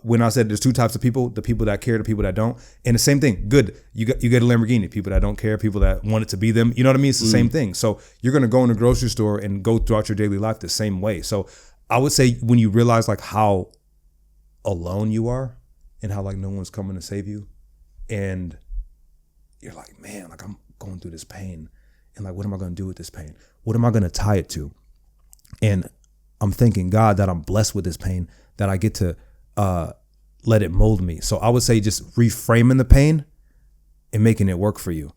When I said there's two types of people, the people that care, the people that don't. And the same thing, good. You get a Lamborghini, people that don't care, people that want it to be them. You know what I mean? It's the same thing. So you're going to go in the grocery store and go throughout your daily life the same way. So I would say when you realize like how alone you are and how like no one's coming to save you, and you're like, man, like I'm going through this pain, and like, what am I going to do with this pain? What am I going to tie it to? And I'm thanking God that I'm blessed with this pain, that I get to let it mold me. So I would say just reframing the pain and making it work for you.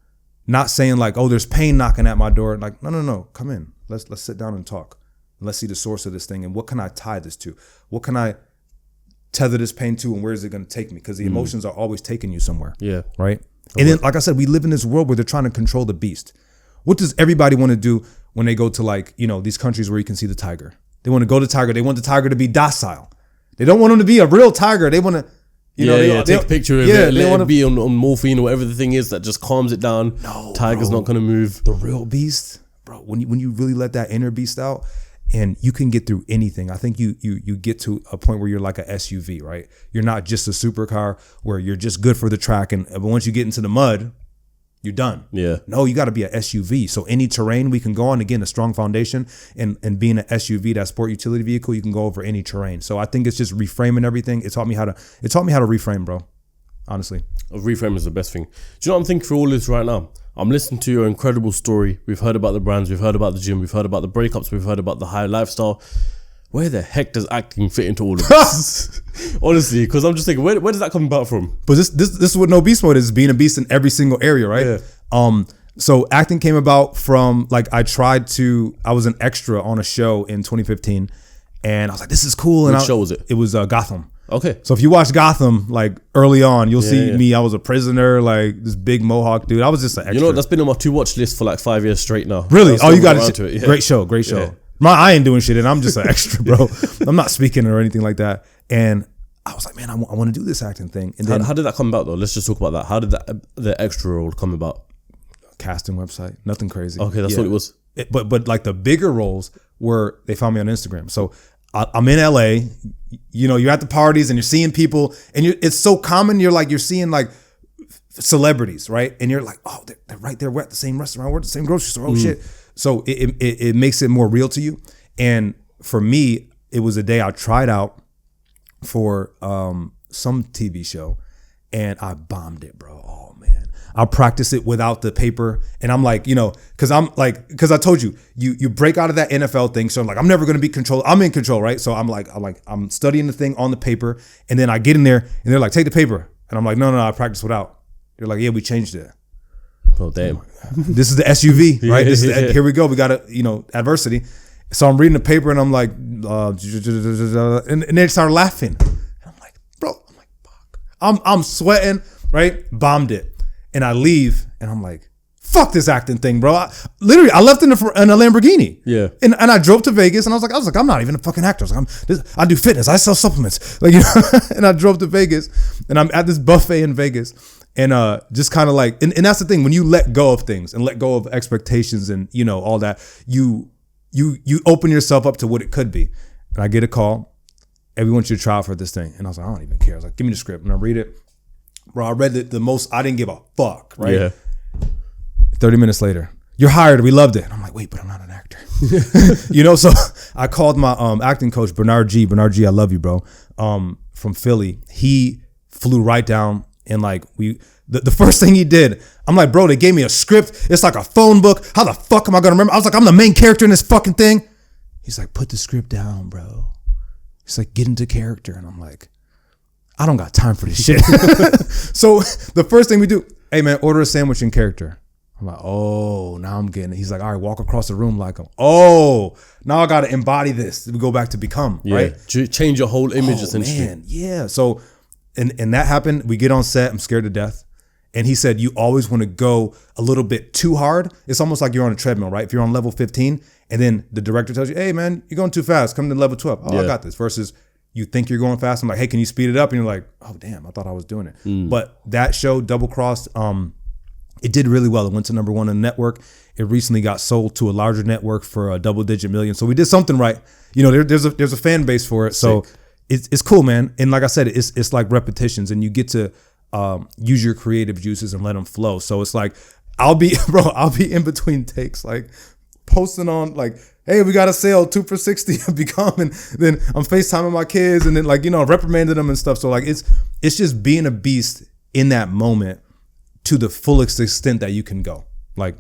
Not saying like, oh, there's pain knocking at my door. Like, no, come in. Let's sit down and talk. Let's see the source of this thing, and what can I tie this to? What can I tether this pain to, and where is it going to take me? Because the emotions are always taking you somewhere. Yeah. Right? And then, like I said, we live in this world where they're trying to control the beast. What does everybody want to do when they go to like, you know, these countries where you can see the tiger? They want to go to the tiger. They want the tiger to be docile. They don't want him to be a real tiger. They want to, take a picture of it, let it be on morphine or whatever the thing is that just calms it down. No, tiger's not going to move. The real beast, bro, when you really let that inner beast out, and you can get through anything. I think you get to a point where you're like a SUV, right? You're not just a supercar where you're just good for the track, but once you get into the mud, you're done. Yeah. No, you got to be an SUV. So any terrain we can go on, again, a strong foundation, and being an SUV, that sport utility vehicle, you can go over any terrain. So I think it's just reframing everything. It taught me how to reframe, bro. Honestly. Reframe is the best thing. Do you know what I'm thinking for all this right now? I'm listening to your incredible story. We've heard about the brands, we've heard about the gym, we've heard about the breakups, we've heard about the high lifestyle. Where the heck does acting fit into all of this? Honestly, because I'm just thinking, where does that come about from? But this is what no beast mode is, being a beast in every single area, right? Yeah. So acting came about from like I was an extra on a show in 2015, and I was like, this is cool. What show was it? It was Gotham. Okay. So if you watch Gotham, like early on, you'll see me. I was a prisoner, like this big mohawk dude. I was just an extra. You know, that's been on my to watch list for like 5 years straight now. Really? Oh, you got it. Yeah. Great show. Yeah. I ain't doing shit, and I'm just an extra, bro. I'm not speaking or anything like that. And I was like, man, I want to do this acting thing. And then how did that come about though? Let's just talk about that. How did the extra role come about? Casting website, nothing crazy. Okay, that's what it was. But like the bigger roles were, they found me on Instagram. So I'm in LA, you know, you're at the parties and you're seeing people, and it's so common. You're seeing like celebrities, right? And you're like, oh, they're right there. We're at the same restaurant. We're at the same grocery store. Oh shit. So it makes it more real to you. And for me, it was a day I tried out for some TV show, and I bombed it, bro. Oh man. I'll practice it without the paper. And I'm like, you know, cause I told you, you break out of that NFL thing. So I'm like, I'm never going to be controlled. I'm in control. Right. So I'm studying the thing on the paper, and then I get in there and they're like, take the paper. And I'm like, no, I practice without. They're like, yeah, we changed it. Oh, damn. This is the SUV, right? Here we go. We got to, adversity. So I'm reading the paper and I'm like, and they start laughing. And I'm like, bro, fuck. I'm sweating, right? Bombed it. And I leave and I'm like, fuck this acting thing, bro. I left in a Lamborghini. Yeah. And I drove to Vegas, and I was like, I'm not even a fucking actor. I do fitness. I sell supplements. Like, and I drove to Vegas, and I'm at this buffet in Vegas, and just kind of like, and that's the thing, when you let go of things and let go of expectations and all that, you open yourself up to what it could be. And I get a call, everyone should try out for this thing. And I was like, I don't even care. I was like, give me the script. And I read it. Bro, I read the most, I didn't give a fuck, right? Yeah. 30 minutes later, you're hired. We loved it. And I'm like, wait, but I'm not an actor. So I called my acting coach, Bernard G. Bernard G, I love you, bro. From Philly. He flew right down, and like the first thing he did, I'm like, bro, they gave me a script. It's like a phone book. How the fuck am I gonna remember? I was like, I'm the main character in this fucking thing. He's like, put the script down, bro. He's like, get into character. And I'm like, I don't got time for this shit. So the first thing we do, hey man, order a sandwich in character. I'm like, oh, now I'm getting it. He's like, all right, walk across the room like him. Oh, now I got to embody this. We go back to become, right? Change your whole image essentially. Man, yeah. So, and that happened. We get on set. I'm scared to death. And he said, you always want to go a little bit too hard. It's almost like you're on a treadmill, right? If you're on level 15 and then the director tells you, hey man, you're going too fast. Come to level 12. Oh, I got this. Versus you think you're going fast. I'm like, hey, can you speed it up? And you're like, oh damn, I thought I was doing it. But that show double crossed, It did really well. It went to number 1 on the network. It recently got sold to a larger network for a double-digit million. So we did something right. You know, there's a fan base for it. So it's cool, man. And like I said, it's like repetitions, and you get to use your creative juices and let them flow. So it's like I'll be in between takes, like posting on like, hey, we got a sale 2 for $60. Be calm, and then I'm FaceTiming my kids, and then like, you know, reprimanding them and stuff. So like it's just being a beast in that moment to the fullest extent that you can go. Like,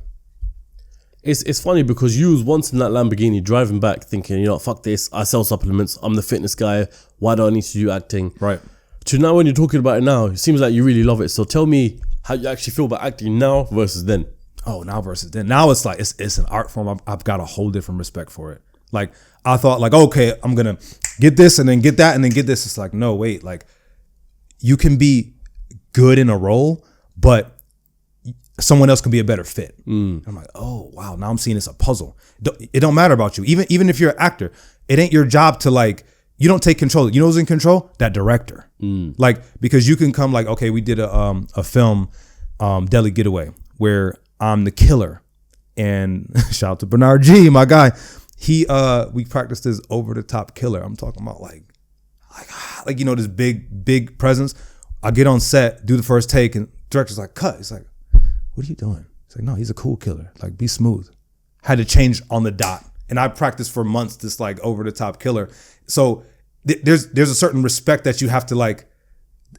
it's funny because you was once in that Lamborghini driving back thinking, you know, fuck this, I sell supplements, I'm the fitness guy, why do I need to do acting? Right. To now when you're talking about it now, it seems like you really love it. So tell me how you actually feel about acting now versus then. Oh, now versus then. Now it's like, it's an art form. I've got a whole different respect for it. Like I thought like, okay, I'm going to get this and then get that and then get this. It's like, no, wait, like you can be good in a role, but someone else can be a better fit. I'm like, oh wow, now I'm seeing it's a puzzle. It don't matter about you. Even if you're an actor, it ain't your job to like, you don't take control. You know who's in control? That director. Like, because you can come like, okay, we did a film, Deadly Getaway, where I'm the killer. And shout out to Bernard G, my guy. We practiced this over the top killer. I'm talking about like, you know, this big presence. I get on set, do the first take, and director's like, cut. He's like, what are you doing? He's like, no, he's a cool killer. Like, be smooth. Had to change on the dot. And I practiced for months this like over the top killer. So there's a certain respect that you have to like,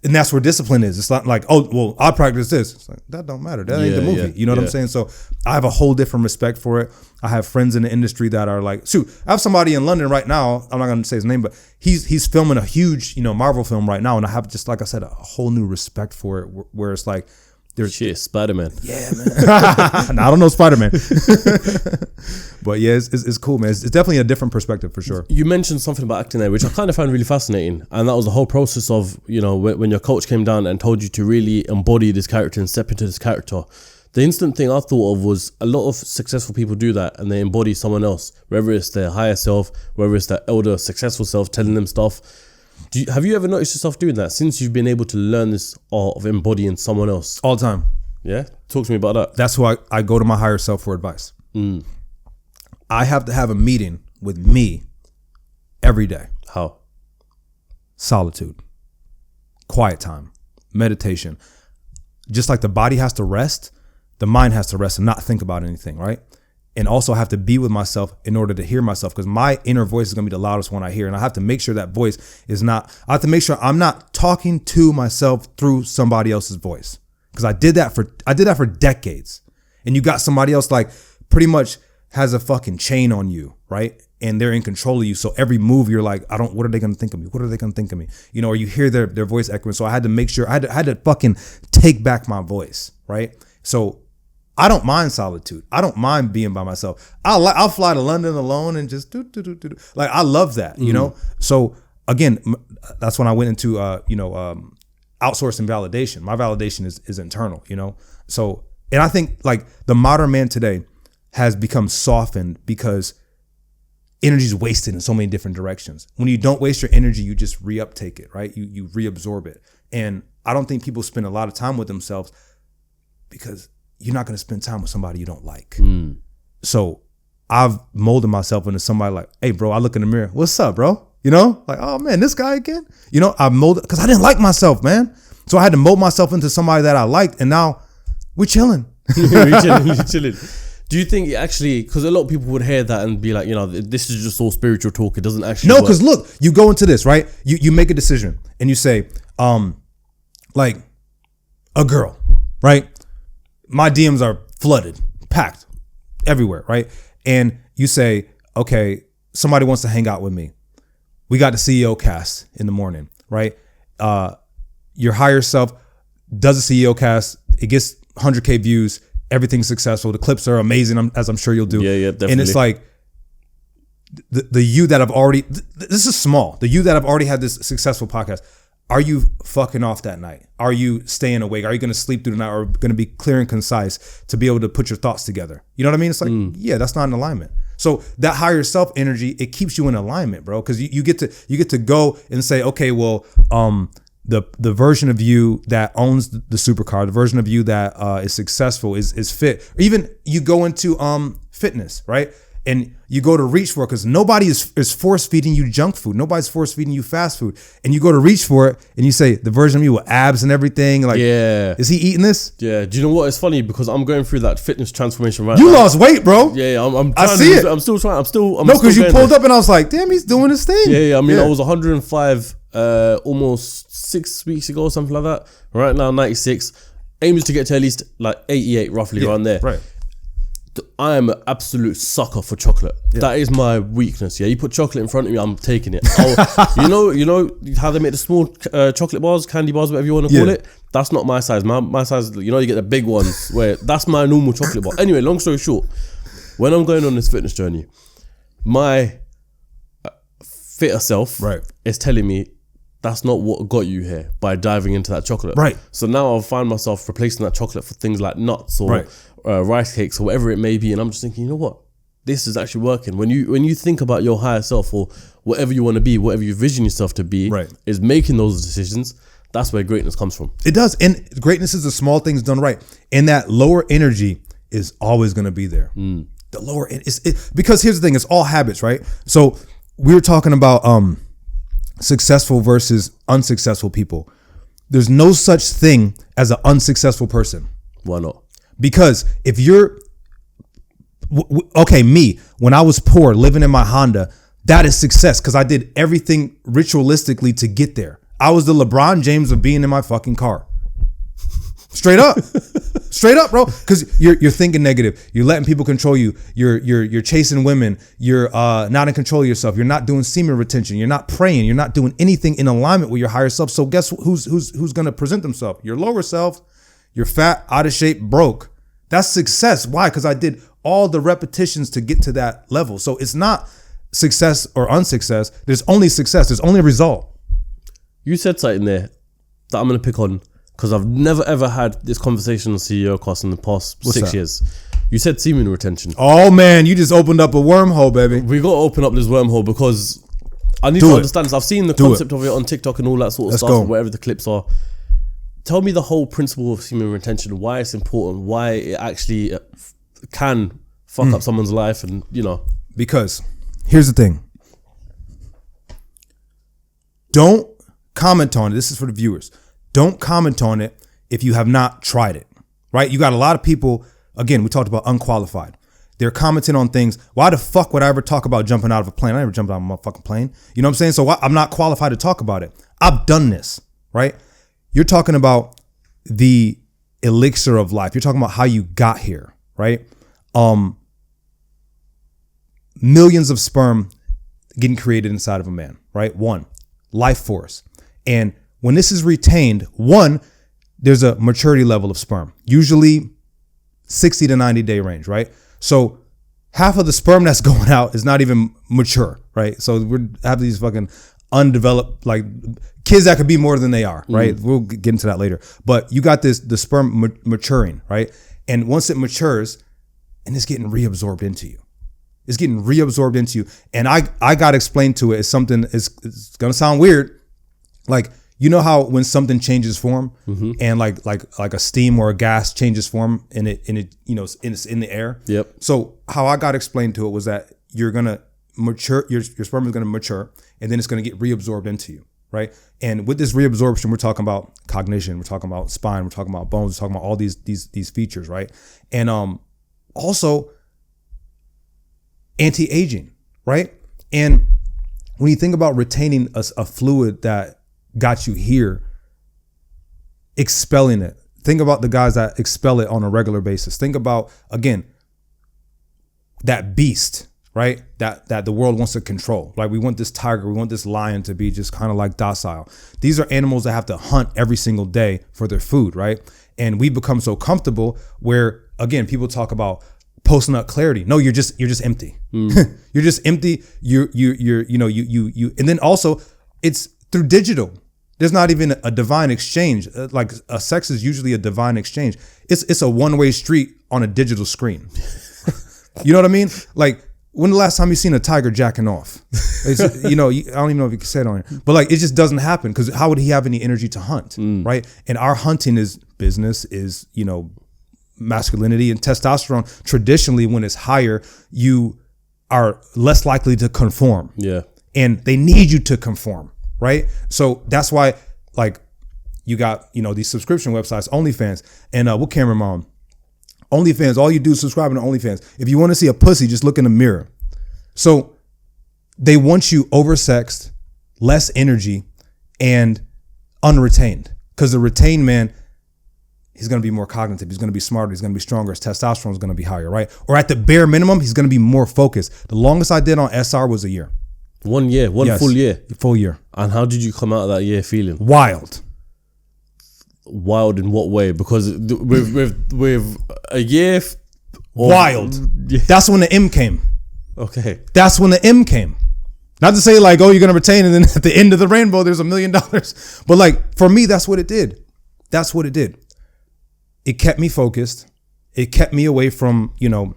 and that's where discipline is. It's not like, oh, well, I practice this. It's like, that don't matter. That ain't the movie. You know what I'm saying? So I have a whole different respect for it. I have friends in the industry that are like, shoot, I have somebody in London right now. I'm not going to say his name, but he's filming a huge, you know, Marvel film right now. And I have just, like I said, a whole new respect for it where it's like, there's shit, Spider-Man. Yeah, man. I don't know Spider-Man. But yeah, it's cool, man. It's definitely a different perspective for sure. You mentioned something about acting there, which I kind of found really fascinating. And that was the whole process of, you know, when your coach came down and told you to really embody this character and step into this character. The instant thing I thought of was a lot of successful people do that and they embody someone else, whether it's their higher self, whether it's their elder successful self telling them stuff. Have you ever noticed yourself doing that since you've been able to learn this art of embodying someone else? All the time. Yeah? Talk to me about that. That's why I go to my higher self for advice. I have to have a meeting with me every day. How? Solitude. Quiet time. Meditation. Just like the body has to rest, the mind has to rest and not think about anything, right? And also have to be with myself in order to hear myself, because my inner voice is going to be the loudest one I hear. And I have to make sure that voice is not, I have to make sure I'm not talking to myself through somebody else's voice. Because I did that for decades. And you got somebody else like pretty much has a fucking chain on you, right? And they're in control of you. So every move you're like, what are they going to think of me? What are they going to think of me? You know, or you hear their voice echoing. So I had to make sure, I had to fucking take back my voice, right? So I don't mind solitude. I don't mind being by myself. I'll fly to London alone and just do. Like, I love that, you know? So again, that's when I went into, outsourcing validation. My validation is internal, you know? So, and I think like the modern man today has become softened because energy is wasted in so many different directions. When you don't waste your energy, you just reuptake it, right? You reabsorb it. And I don't think people spend a lot of time with themselves because you're not going to spend time with somebody you don't like. So I've molded myself into somebody like, hey, bro, I look in the mirror. What's up, bro? You know, like, oh man, this guy again. You know, I molded because I didn't like myself, man. So I had to mold myself into somebody that I liked, and now we're chilling. We're chilling. Do you think it actually, because a lot of people would hear that and be like, you know, this is just all spiritual talk. It doesn't actually No, because look, you go into this, right? You make a decision and you say, like a girl, right? My DMs are flooded, packed everywhere, right? And you say, okay, somebody wants to hang out with me. We got the Ceocast in the morning, right? Your higher self does a Ceocast. It gets 100K views. Everything's successful. The clips are amazing, as I'm sure you'll do. Yeah, definitely. And it's like the you that have already, this is small. The you that have already had this successful podcast. Are you fucking off that night? Are you staying awake? Are you going to sleep through the night, or going to be clear and concise to be able to put your thoughts together? You know what I mean? It's like, yeah, that's not in alignment. So that higher self energy, it keeps you in alignment, bro. Because you get to go and say, okay, well, the version of you that owns the supercar, the version of you that is successful, is fit. Or even you go into fitness, right? And you go to reach for it because nobody is force feeding you junk food. Nobody's force feeding you fast food. And you go to reach for it and you say, the version of you with abs and everything, like, yeah, is he eating this? Yeah. Do you know what? It's funny because I'm going through that fitness transformation right You now. lost weight, bro. Yeah, I'm I see it. I'm still trying. I'm no, because you pulled up and I was like, damn, he's doing his thing. Yeah. I mean, I was 105 almost 6 weeks ago, something like that. Right now, 96. Aim is to get to at least like 88, roughly around there. Right. I am an absolute sucker for chocolate. Yeah. That is my weakness. Yeah, you put chocolate in front of me, I'm taking it. you know how they make the small chocolate bars, candy bars, whatever you want to call it. That's not my size. My size, you get the big ones. Where that's my normal chocolate bar. Anyway, long story short, when I'm going on this fitness journey, my fitter self is telling me that's not what got you here by diving into that chocolate. Right. So now I'll find myself replacing that chocolate for things like nuts or rice cakes or whatever it may be. And I'm just thinking, you know what? This is actually working. When you think about your higher self or whatever you want to be, whatever you vision yourself to be, is making those decisions. That's where greatness comes from. It does. And greatness is the small things done right. And that lower energy is always going to be there. The lower, because here's the thing, it's all habits, right? So we were talking about successful versus unsuccessful people. There's no such thing as an unsuccessful person. Why not? Because if you're me, when I was poor, living in my Honda, that is success because I did everything ritualistically to get there. I was the LeBron James of being in my fucking car. Straight up, bro. Because you're thinking negative. You're letting people control you. You're chasing women. You're not in control of yourself. You're not doing semen retention. You're not praying. You're not doing anything in alignment with your higher self. So guess who's gonna present themselves? Your lower self. You're fat, out of shape, broke. That's success. Why? Because I did all the repetitions to get to that level. So it's not success or unsuccess. There's only success. There's only a result. You said something there that I'm gonna pick on. Because I've never ever had this conversation on Ceocast in the past 6 years. You said semen retention. Oh man, you just opened up a wormhole, baby. We got to open up this wormhole because I need to understand this. I've seen the concept of it on TikTok and all that sort of stuff, or wherever the clips are. Tell me the whole principle of semen retention, why it's important, why it actually can fuck up someone's life, and Because here's the thing. Don't comment on it. This is for the viewers. Don't comment on it if you have not tried it, right? You got a lot of people, again, we talked about unqualified. They're commenting on things. Why the fuck would I ever talk about jumping out of a plane? I never jumped out of a fucking plane. You know what I'm saying? So I'm not qualified to talk about it. I've done this, right? You're talking about the elixir of life. You're talking about how you got here, right? Millions of sperm getting created inside of a man, right? One, life force. And when this is retained, there's a maturity level of sperm, usually 60 to 90 day range, right? So half of the sperm that's going out is not even mature, right? So we have these fucking undeveloped, like kids that could be more than they are, right? We'll get into that later. But you got the sperm maturing, right? And once it matures, and it's getting reabsorbed into you. It's getting reabsorbed into you. And I got explained to it as something, it's gonna sound weird, like, you know how when something changes form and like a steam or a gas changes form and it's in the air. Yep. So how I got explained to it was that you're gonna mature, your sperm is gonna mature, and then it's gonna get reabsorbed into you, right? And with this reabsorption, we're talking about cognition, we're talking about spine, we're talking about bones, we're talking about all these features, right? And also anti-aging, right? And when you think about retaining a fluid that got you here, expelling it. Think about the guys that expel it on a regular basis. Think about, again, that beast, right? That the world wants to control. Like we want this tiger, we want this lion to be just kind of like docile. These are animals that have to hunt every single day for their food, right? And we become so comfortable where, again, people talk about post-nut clarity. No, you're just empty. You're just empty. You and then also it's through digital. There's not even a divine exchange. Like a sex is usually a divine exchange. It's a one-way street on a digital screen. You know what I mean? Like when the last time you seen a tiger jacking off? It's, you know, I don't even know if you can say it on here, but like it just doesn't happen because how would he have any energy to hunt, right? And our hunting is business, is, you know, masculinity and testosterone. Traditionally, when it's higher, you are less likely to conform. Yeah. And they need you to conform, right? So that's why, like, you got, you know, these subscription websites, OnlyFans, and what camera mom? OnlyFans, all you do is subscribe to OnlyFans. If you want to see a pussy, just look in the mirror. So they want you oversexed, less energy, and unretained. Because the retained man, he's going to be more cognitive. He's going to be smarter. He's going to be stronger. His testosterone is going to be higher, right? Or at the bare minimum, he's going to be more focused. The longest I did on SR was a year. 1 year, Yes, full year. Full year. And how did you come out of that year feeling? Wild. Wild in what way? Because with a year Wild. Yeah. That's when the M came. Okay. That's when the M came. Not to say like, oh, you're going to retain and then at the end of the rainbow, there's $1 million. But like, for me, that's what it did. That's what it did. It kept me focused. It kept me away from, you know,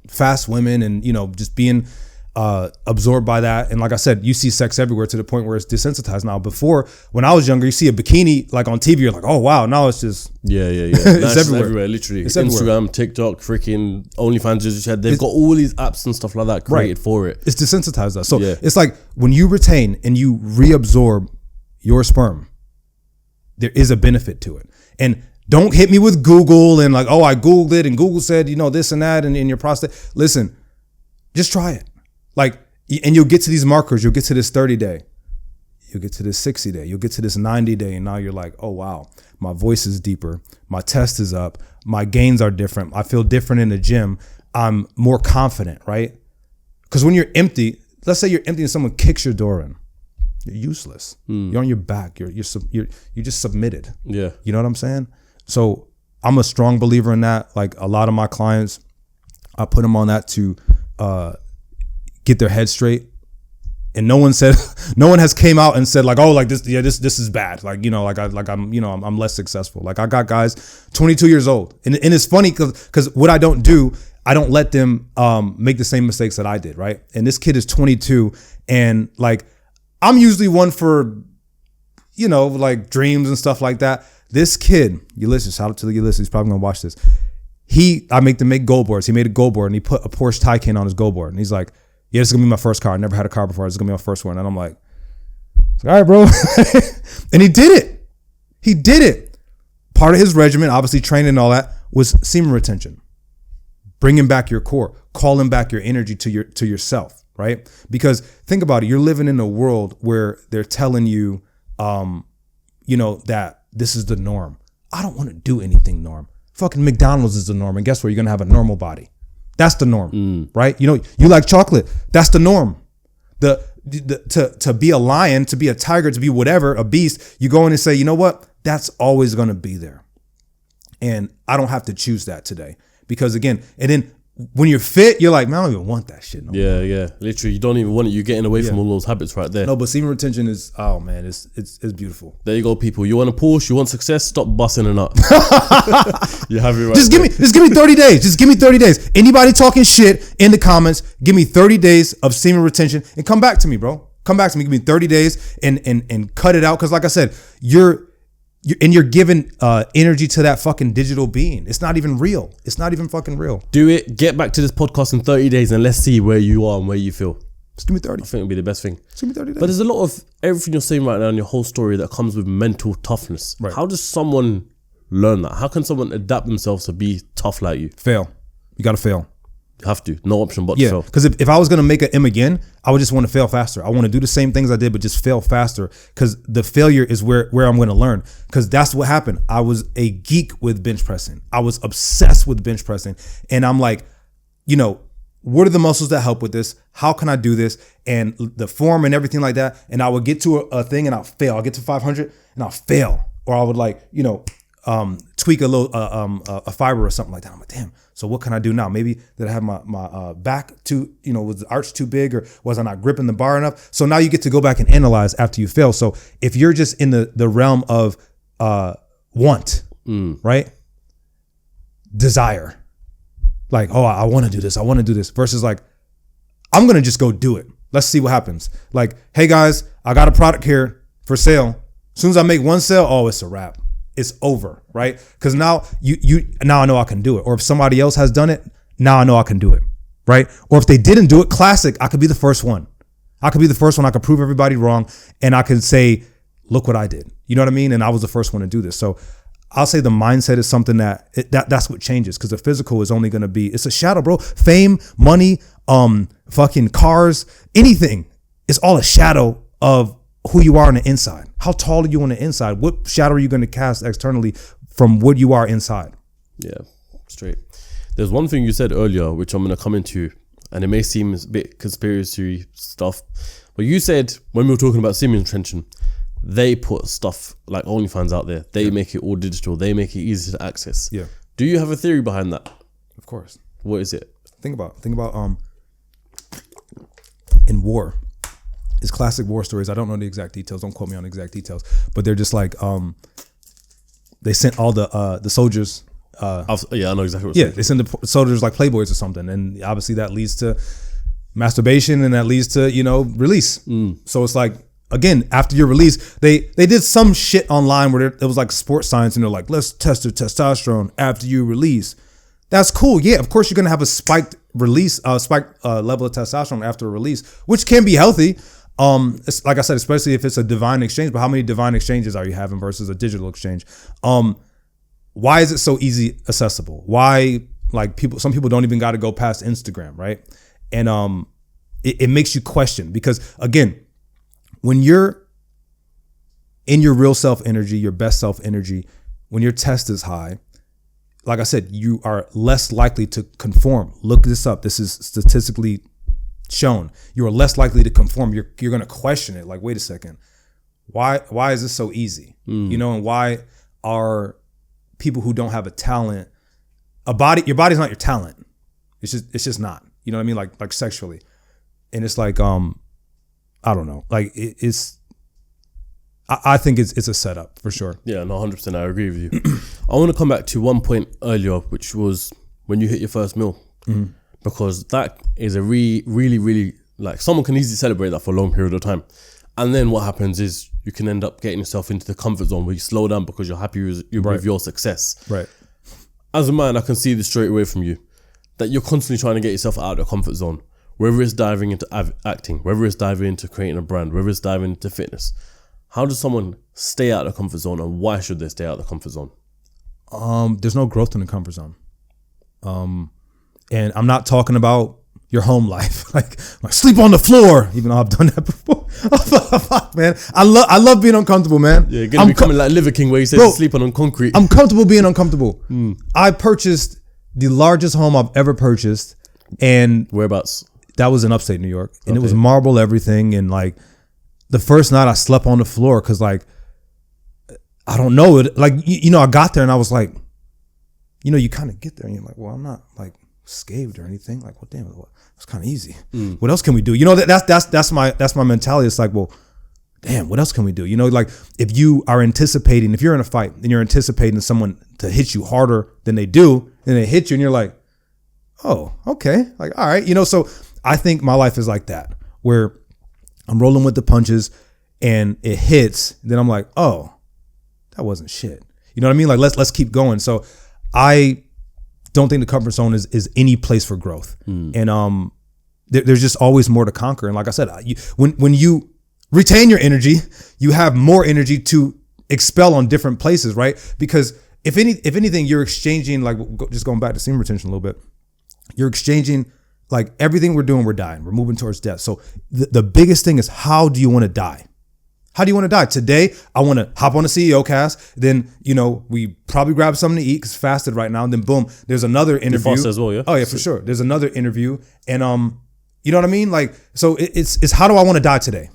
fast women and, you know, just being absorbed by that. And like I said, you see sex everywhere to the point where it's desensitized now. Before, when I was younger, you see a bikini like on TV, you're like, oh wow, now it's just yeah. it's everywhere. Literally. It's Instagram, everywhere. TikTok, freaking OnlyFans. They've got all these apps and stuff like that created for it. It's desensitized us. So Yeah. it's like when you retain and you reabsorb your sperm, there is a benefit to it. And don't hit me with Google and like, oh, I Googled it and Google said, you know, this and that and in your prostate. Listen, just try it. Like, and you'll get to these markers. You'll get to this 30 day. You'll get to this 60 day. You'll get to this 90 day. And now you're like, oh, wow, my voice is deeper. My test is up. My gains are different. I feel different in the gym. I'm more confident, right? Because when you're empty, let's say you're empty and someone kicks your door in, you're useless. You're on your back. You're just submitted. Yeah. You know what I'm saying? So I'm a strong believer in that. Like a lot of my clients, I put them on that to get their head straight. And no one has came out and said like, oh, like this is bad. Like, you know, I'm less successful. Like I got guys 22 years old. And it's funny because what I don't do, I don't let them make the same mistakes that I did, right? And this kid is 22 and like, I'm usually one for, you know, like dreams and stuff like that. This kid, Ulysses, shout out to Ulysses, he's probably gonna watch this. I make them make goal boards. He made a goal board and he put a Porsche Taycan on his goal board. And he's like, yeah, this is gonna be my first car. I never had a car before. This is gonna be my first one. And I'm like, all right, bro. And he did it. He did it. Part of his regimen, obviously training and all that, was semen retention. Bringing back your core, calling back your energy to yourself, right? Because think about it, you're living in a world where they're telling you, you know, that this is the norm. I don't want to do anything norm. Fucking McDonald's is the norm, and guess what? You're gonna have a normal body. That's the norm, right? You know, you like chocolate. That's the norm. To be a lion, to be a tiger, to be whatever, a beast, you go in and say, you know what? That's always gonna be there. And I don't have to choose that today. Because again, and then when you're fit, you're like, man, I don't even want that shit no more. Yeah. Literally, you don't even want it. You're getting away from all those habits right there. No, but semen retention is, oh man, it's beautiful. There you go, people. You want a Porsche, you want success, stop busting a nut. You have it right. Just give me 30 days. Just give me 30 days. Anybody talking shit in the comments, give me 30 days of semen retention and come back to me, bro. Come back to me. Give me 30 days and cut it out. Cause like I said, you're giving energy to that fucking digital being. It's not even real. It's not even fucking real. Do it. Get back to this podcast in 30 days and let's see where you are and where you feel. Just give me 30. I think it'll be the best thing. Just give me 30 days. But there's a lot of everything you're saying right now in your whole story that comes with mental toughness. Right. How does someone learn that? How can someone adapt themselves to be tough like you? Fail. You got to fail. You have to. No option but to fail. Because if I was going to make an M again, I would just want to fail faster. I want to do the same things I did, but just fail faster. Because the failure is where I'm going to learn. Because that's what happened. I was a geek with bench pressing. I was obsessed with bench pressing. And I'm like, you know, what are the muscles that help with this? How can I do this? And the form and everything like that. And I would get to a thing and I'll fail. I'll get to 500 and I'll fail. Or I would like, you know, tweak a little a fiber or something like that. I'm like, damn. So what can I do now? Maybe did I have my back too, you know, was the arch too big or was I not gripping the bar enough? So now you get to go back and analyze after you fail. So if you're just in the realm of want, right? Desire, like, oh, I want to do this. I want to do this versus like, I'm going to just go do it. Let's see what happens. Like, hey guys, I got a product here for sale. As soon as I make one sale, oh, it's a wrap. It's over, right? Because now now I know I can do it. Or if somebody else has done it, now I know I can do it, right? Or if they didn't do it, classic, I could be the first one. I could prove everybody wrong, and I could say, look what I did. You know what I mean? And I was the first one to do this. So I'll say the mindset is something that's what changes, because the physical is only going to be, it's a shadow, bro. Fame, money, fucking cars, anything. It's all a shadow of who you are on the inside. How tall are you on the inside? What shadow are you going to cast externally from what you are inside? Yeah, straight. There's one thing you said earlier, which I'm going to come into, and it may seem a bit conspiracy stuff, but you said when we were talking about semen retention, they put stuff like OnlyFans out there. They make it all digital. They make it easy to access. Yeah. Do you have a theory behind that? Of course. What is it? Think about in war. It's classic war stories. I don't know the exact details. Don't quote me on the exact details. But they're just like they sent all the soldiers. I know exactly what. Yeah, they send the soldiers like Playboys or something, and obviously that leads to masturbation, and that leads to release. So it's like, again, after your release, they did some shit online where it was like sports science, and they're like, let's test your testosterone after you release. That's cool. Yeah, of course you're gonna have a spiked release, spiked level of testosterone after a release, which can be healthy. It's, like I said, especially if it's a divine exchange. But how many divine exchanges are you having versus a digital exchange? Why is it so easy accessible? Why, like, some people don't even got to go past Instagram, right? And it makes you question, because again, when you're in your real self energy, your best self energy, when your test is high, like I said, you are less likely to conform. Look this up. This is statistically shown. You are less likely to conform. You're going to question it. Like, wait a second. Why is this so easy? And why are people who don't have a talent, your body's not your talent. It's just not, you know what I mean? Like sexually. And it's like, I don't know. Like I think it's a setup for sure. Yeah, no, 100%. I agree with you. I want to come back to one point earlier, which was when you hit your first meal, because that is a really, like, someone can easily celebrate that for a long period of time. And then what happens is you can end up getting yourself into the comfort zone where you slow down because you're happy with your success. Right. As a man, I can see this straight away from you, that you're constantly trying to get yourself out of the comfort zone, whether it's diving into acting, whether it's diving into creating a brand, whether it's diving into fitness. How does someone stay out of the comfort zone, and why should they stay out of the comfort zone? There's no growth in the comfort zone. And I'm not talking about your home life, like sleep on the floor, even though I've done that before. Fuck, man. I love being uncomfortable, man. Yeah, you're gonna be coming like Liver King, where you said sleeping on concrete. I'm comfortable being uncomfortable. I purchased the largest home I've ever purchased, and whereabouts? That was in upstate New York, and it was marble everything, and like the first night I slept on the floor because, like, I don't know it. Like, I got there and I was like, you kind of get there and you're like, well, I'm not like scathed or anything. Like, well, damn, it's kind of easy. What else can we do? That's my mentality. It's like, well, damn, what else can we do? Like, if you are anticipating, if you're in a fight and you're anticipating someone to hit you harder than they do, and they hit you and you're like, oh, okay. Like, all right. So I think my life is like that, where I'm rolling with the punches and it hits. Then I'm like, oh, that wasn't shit. You know what I mean? Like, let's keep going. So I don't think the comfort zone is any place for growth. And there's just always more to conquer. And like I said, when you retain your energy, you have more energy to expel on different places, right? Because if anything, you're exchanging, like, just going back to semen retention a little bit, you're exchanging, like, everything we're doing, we're dying. We're moving towards death. So the biggest thing is, how do you want to die? How do you want to die? Today, I want to hop on a Ceocast. Then, we probably grab something to eat because fasted right now. And then boom, there's another interview. You fast as well, yeah? Oh yeah, for sure. There's another interview. And you know what I mean? Like, so it's how do I want to die today?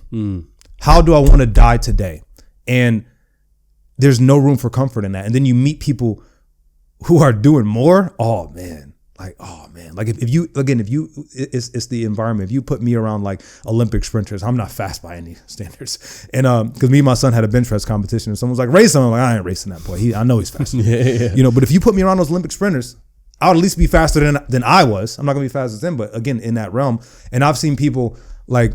How do I want to die today? And there's no room for comfort in that. And then you meet people who are doing more. Oh man. Like, oh man, like if you, it's the environment. If you put me around like Olympic sprinters, I'm not fast by any standards. And because me and my son had a bench press competition, and someone's like, race him. I'm like, I ain't racing that boy. I know he's fast. Yeah. But if you put me around those Olympic sprinters, I'll at least be faster than I was. I'm not gonna be faster than them, but again, in that realm. And I've seen people like,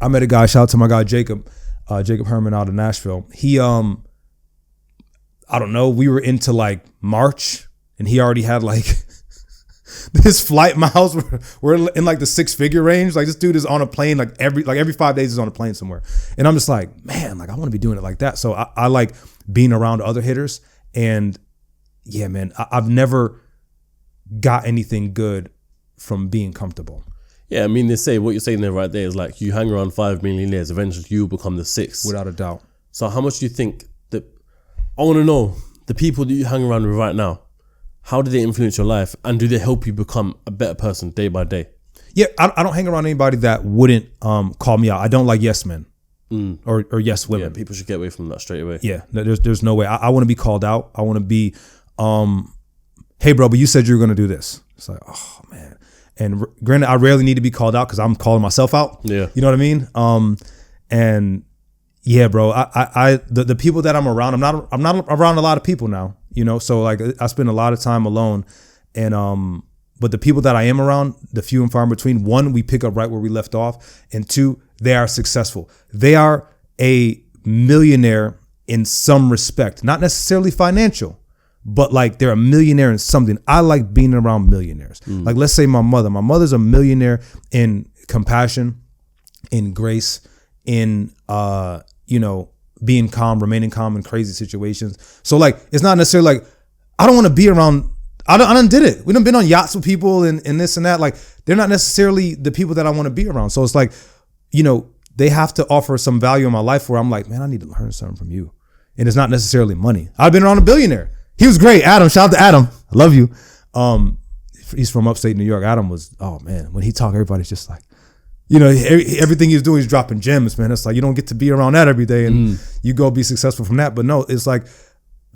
I met a guy, shout out to my guy Jacob Herman out of Nashville. He I don't know, we were into like March and he already had like his flight miles were in like the 6-figure range. Like this dude is on a plane like every 5 days is on a plane somewhere. And I'm just like, man, like I want to be doing it like that. So I like being around other hitters. And yeah, man, I've never got anything good from being comfortable. Yeah, I mean, they say what you're saying there right there is like you hang around 5 millionaires, eventually you become the 6th. Without a doubt. So how much do you think that, I want to know, the people that you hang around with right now, how do they influence your life and do they help you become a better person day by day? Yeah, I don't hang around anybody that wouldn't call me out. I don't like yes men or yes women. Yeah, people should get away from that straight away. Yeah, there's no way. I want to be called out. I want to be, hey bro, but you said you were going to do this. It's like, oh man. And granted, I rarely need to be called out because I'm calling myself out. Yeah. You know what I mean? And yeah, bro, the people that I'm around, I'm not around a lot of people now, you know? So like I spend a lot of time alone and, but the people that I am around, the few and far in between, one, we pick up right where we left off. And two, they are successful. They are a millionaire in some respect, not necessarily financial, but like they're a millionaire in something. I like being around millionaires. Like let's say my mother's a millionaire in compassion, in grace, in, being calm, remaining calm in crazy situations. So like, it's not necessarily like, I don't want to be around, I done did it. We done been on yachts with people and this and that. Like they're not necessarily the people that I want to be around. So it's like, they have to offer some value in my life where I'm like, man, I need to learn something from you. And it's not necessarily money. I've been around a billionaire. He was great. Adam, shout out to Adam. I love you. He's from upstate New York. Adam was, oh man, when he talked, everybody's just like, everything he's doing, he's dropping gems, man. It's like, you don't get to be around that every day and you go be successful from that. But no, it's like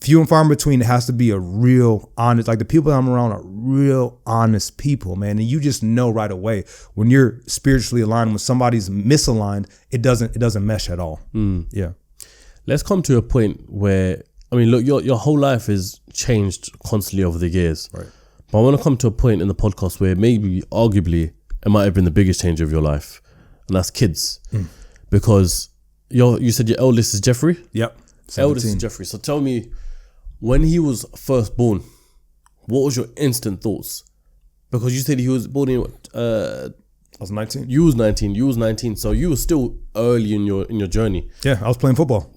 few and far in between. It has to be a real honest, like the people that I'm around are real honest people, man. And you just know right away when you're spiritually aligned, when somebody's misaligned, it doesn't mesh at all. Yeah. Let's come to a point where, I mean, look, your whole life has changed constantly over the years. Right. But I want to come to a point in the podcast where maybe, arguably, it might have been the biggest change of your life. And that's kids. Because you said your eldest is Jeffrey? Yep. 17. Eldest is Jeffrey. So tell me, when he was first born, what was your instant thoughts? Because you said he was born in I was 19. You was 19. So you were still early in your journey. Yeah, I was playing football.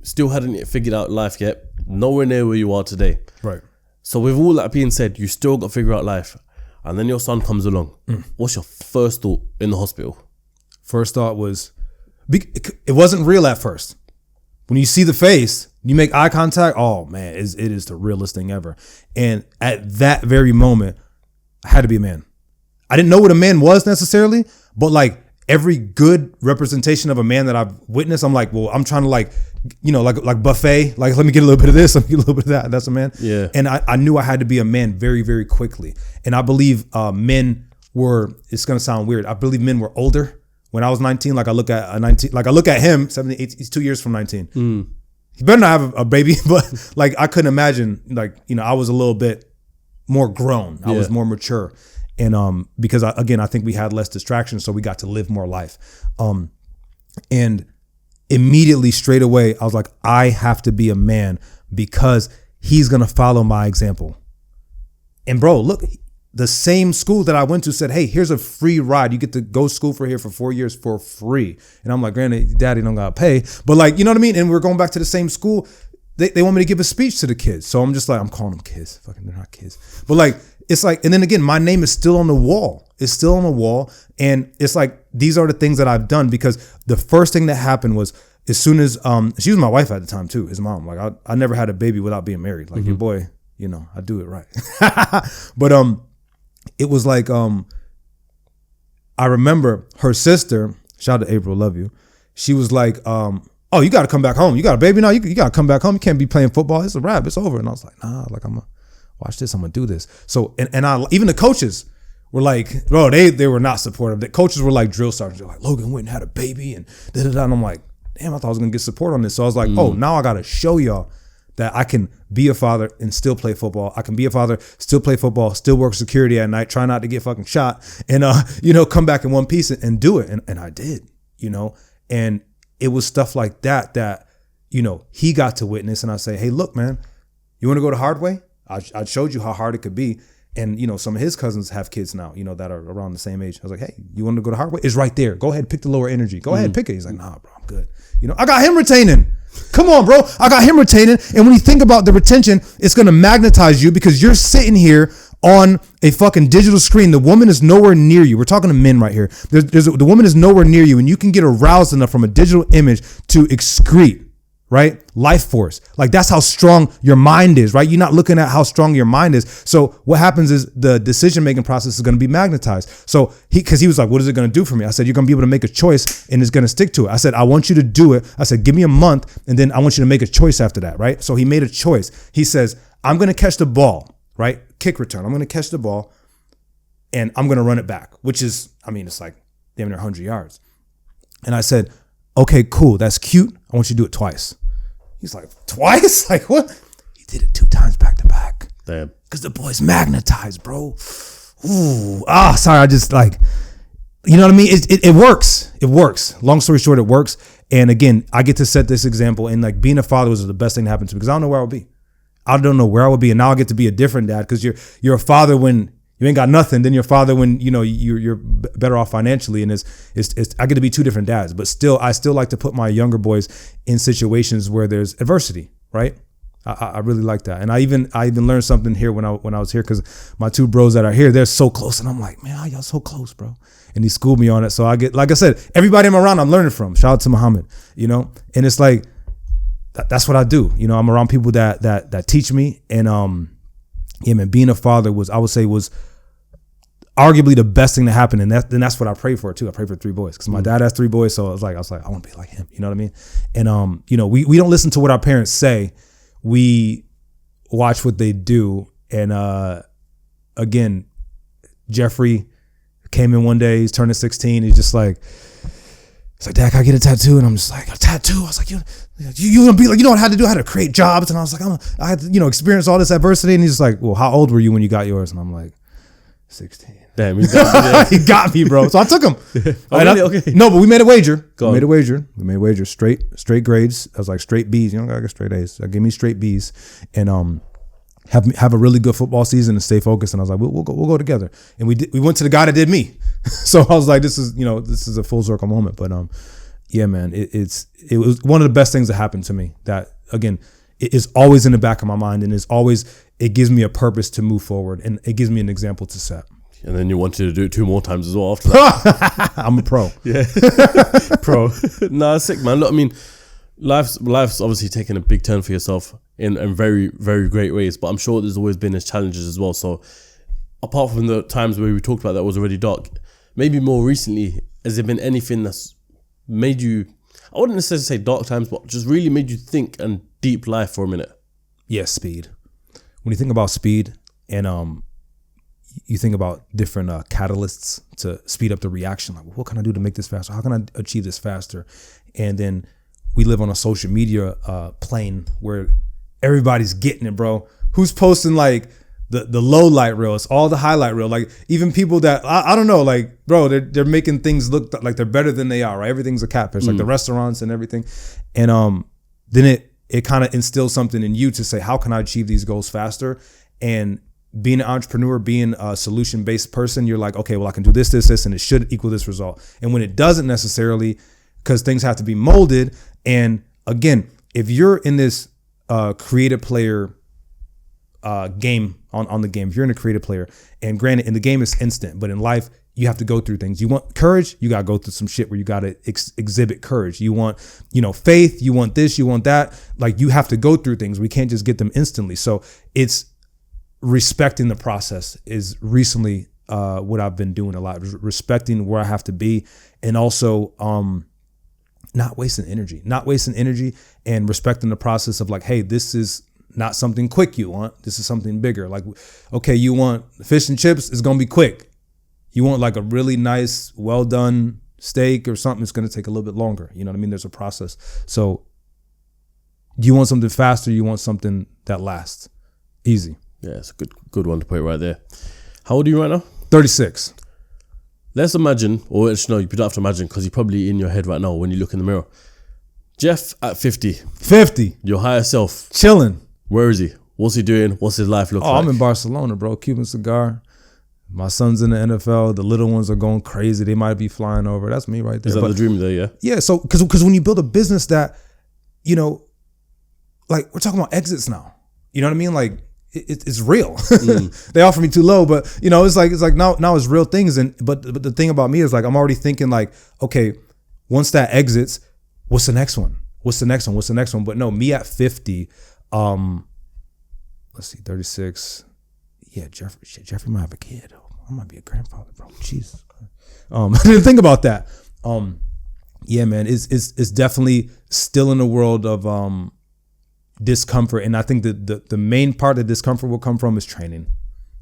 Still hadn't figured out life yet. Nowhere near where you are today. Right. So with all that being said, you still got to figure out life. And then your son comes along. What's your first thought in the hospital? First thought was, it wasn't real at first. When you see the face, you make eye contact, oh man, it is the realest thing ever. And at that very moment, I had to be a man. I didn't know what a man was necessarily, but like every good representation of a man that I've witnessed, I'm like, well, I'm trying to like buffet, like let me get a little bit of this, let me get a little bit of that. That's a man. Yeah. And I knew I had to be a man very, very quickly. And I believe men were, it's gonna sound weird, I believe men were older when I was 19. Like I look at him, 17, 18, he's 2 years from 19. He better not have a baby, but like I couldn't imagine, like, I was a little bit more grown. I was more mature. And because I think we had less distractions, so we got to live more life. And immediately, straight away, I was like, I have to be a man because he's gonna follow my example. And bro, look, the same school that I went to said, hey, here's a free ride. You get to go to school for 4 years for free. And I'm like, granted, daddy don't gotta pay, but like, you know what I mean? And we're going back to the same school. They want me to give a speech to the kids. So I'm just like, I'm calling them kids. Fucking, they're not kids. But like, it's like, and then again, my name is still on the wall. It's still on the wall. And it's like, these are the things that I've done, because the first thing that happened was, as soon as, she was my wife at the time too, his mom. Like I never had a baby without being married. Like your boy, I do it right. But it was like, I remember her sister, shout out to April, love you. She was like, oh, you got to come back home. You got a baby now. You got to come back home. You can't be playing football. It's a wrap. It's over. And I was like, nah, like I'm gonna watch this. I'm gonna do this. So, and I, even the coaches were like, bro, they were not supportive. The coaches were like drill sergeants. They're like, Logan went and had a baby and da-da-da. And I'm like, damn, I thought I was gonna get support on this. So I was like, oh, now I got to show y'all that I can be a father and still play football. I can be a father, still play football, still work security at night, try not to get fucking shot, and come back in one piece and do it. And I did, and it was stuff like that he got to witness. And I say, hey, look, man, you want to go the hard way? I showed you how hard it could be. And, some of his cousins have kids now, that are around the same age. I was like, hey, you want to go the hard way? It's right there. Go ahead, pick the lower energy. Go ahead, pick it. He's like, nah, bro, I'm good. I got him retaining. Come on, bro. I got him retaining. And when you think about the retention, it's going to magnetize you because you're sitting here on a fucking digital screen. The woman is nowhere near you. We're talking to men right here. The woman is nowhere near you, and you can get aroused enough from a digital image to excrete, right? Life force. Like, that's how strong your mind is, right? You're not looking at how strong your mind is. So what happens is the decision-making process is going to be magnetized. So because he was like, what is it going to do for me? I said, you're going to be able to make a choice and it's going to stick to it. I said, I want you to do it. I said, give me a month and then I want you to make a choice after that, right? So he made a choice. He says, I'm going to catch the ball, right? Kick return. I'm going to catch the ball and I'm going to run it back, which is, it's like damn near 100 yards. And I said, okay, cool. That's cute. I want you to do it twice. He's like, twice? Like, what? He did it 2 times back to back. Damn. Because the boy's magnetized, bro. Ooh. Sorry. I just like, you know what I mean? It works. It works. Long story short, it works. And again, I get to set this example. And like, being a father was the best thing that happened to me because I don't know where I would be. I don't know where I would be. And now I get to be a different dad because you're a father when you ain't got nothing. Then your father when you're better off financially, and it's I get to be 2 different dads. But still, I still like to put my younger boys in situations where there's adversity, right? I really like that, and I even learned something here when I was here because my 2 bros that are here, they're so close, and I'm like, man, y'all so close, bro. And he schooled me on it, so I get, like I said, everybody I'm around, I'm learning from. Shout out to Muhammad, and it's like that's what I do. I'm around people that teach me, and yeah, man, being a father was arguably the best thing to happen. And that's what I pray for too. I pray for 3 boys because my dad has 3 boys. So I was like, I want to be like him. You know what I mean? And, we don't listen to what our parents say. We watch what they do. And, again, Jeffrey came in one day, he's turning 16. He's just like, Dad, can I get a tattoo? And I'm just like, a tattoo? I was like, you gonna be like, what I had to do? I had to create jobs. And I was like, I had to, experience all this adversity. And he's like, well, how old were you when you got yours? And I'm like, 16. Damn, he got he got me, bro. So I took him. Really? Okay. No, but we made a wager. We made a wager. Straight grades. I was like, straight B's. You don't gotta get straight A's. So give me straight B's, and have a really good football season and stay focused. And I was like, we'll go together. And we went to the guy that did me. So I was like, this is a full circle moment. But yeah, man, it was one of the best things that happened to me. That again, it is always in the back of my mind, and it gives me a purpose to move forward, and it gives me an example to set. And then you wanted to do it 2 more times as well after that. I'm a pro. Yeah. Pro. Nah, sick, man. Look, life's obviously taken a big turn for yourself in very, very great ways, but I'm sure there's always been its challenges as well. So apart from the times where we talked about that was already dark, maybe more recently, has there been anything that's made you, I wouldn't necessarily say dark times, but just really made you think and deep life for a minute? Yes, speed. When you think about speed and you think about different catalysts to speed up the reaction, like, what can I do to make this faster? How can I achieve this faster? And then we live on a social media plane where everybody's getting it, bro. Who's posting like the low light reel? It's all the highlight reel. Like even people that I don't know, like, bro, they're making things look like they're better than they are, right? Everything's a catfish, like the restaurants and everything. And then it kind of instills something in you to say, how can I achieve these goals faster? And being an entrepreneur, being a solution-based person, you're like, okay, well, I can do this, and it should equal this result. And when it doesn't necessarily, because things have to be molded. And again, if you're in this creative player game on the game, if you're in a creative player, and granted, in the game it's instant, but in life, you have to go through things. You want courage, you got to go through some shit where you got to exhibit courage. You want, faith, you want this, you want that. Like you have to go through things. We can't just get them instantly. So it's respecting the process is recently what I've been doing a lot, respecting where I have to be, and also not wasting energy and respecting the process of like, hey, this is not something quick you want. This is something bigger. Like, okay, you want fish and chips, it's going to be quick. You want like a really nice, well done steak or something, it's going to take a little bit longer. You know what I mean? There's a process. So Do you want something faster? You want something that lasts? Easy. Yeah, it's a good one to put right there. How old are you right now? 36. Let's imagine, or actually no, you don't have to imagine because you're probably in your head right now when you look in the mirror. Jeff at 50. 50. Your higher self. Chilling. Where is he? What's he doing? What's his life look like? I'm in Barcelona, bro. Cuban cigar. My son's in the NFL. The little ones are going crazy. They might be flying over. That's me right there. Is that the dream there, yeah? Yeah, so because when you build a business that, you know, like we're talking about exits now. You know what I mean? Like it's real. They offer me too low, but you know, it's like now it's real things. And but the thing about me is like I'm already thinking like, okay, once that exits, what's the next one? What's the next one? What's the next one? But no, me at 50, let's see, 36. Yeah, Jeffrey might have a kid. I might be a grandfather, bro. Jesus Christ. I didn't think about that. Yeah, man, it's definitely still in the world of discomfort, and I think that the main part of discomfort will come from is training.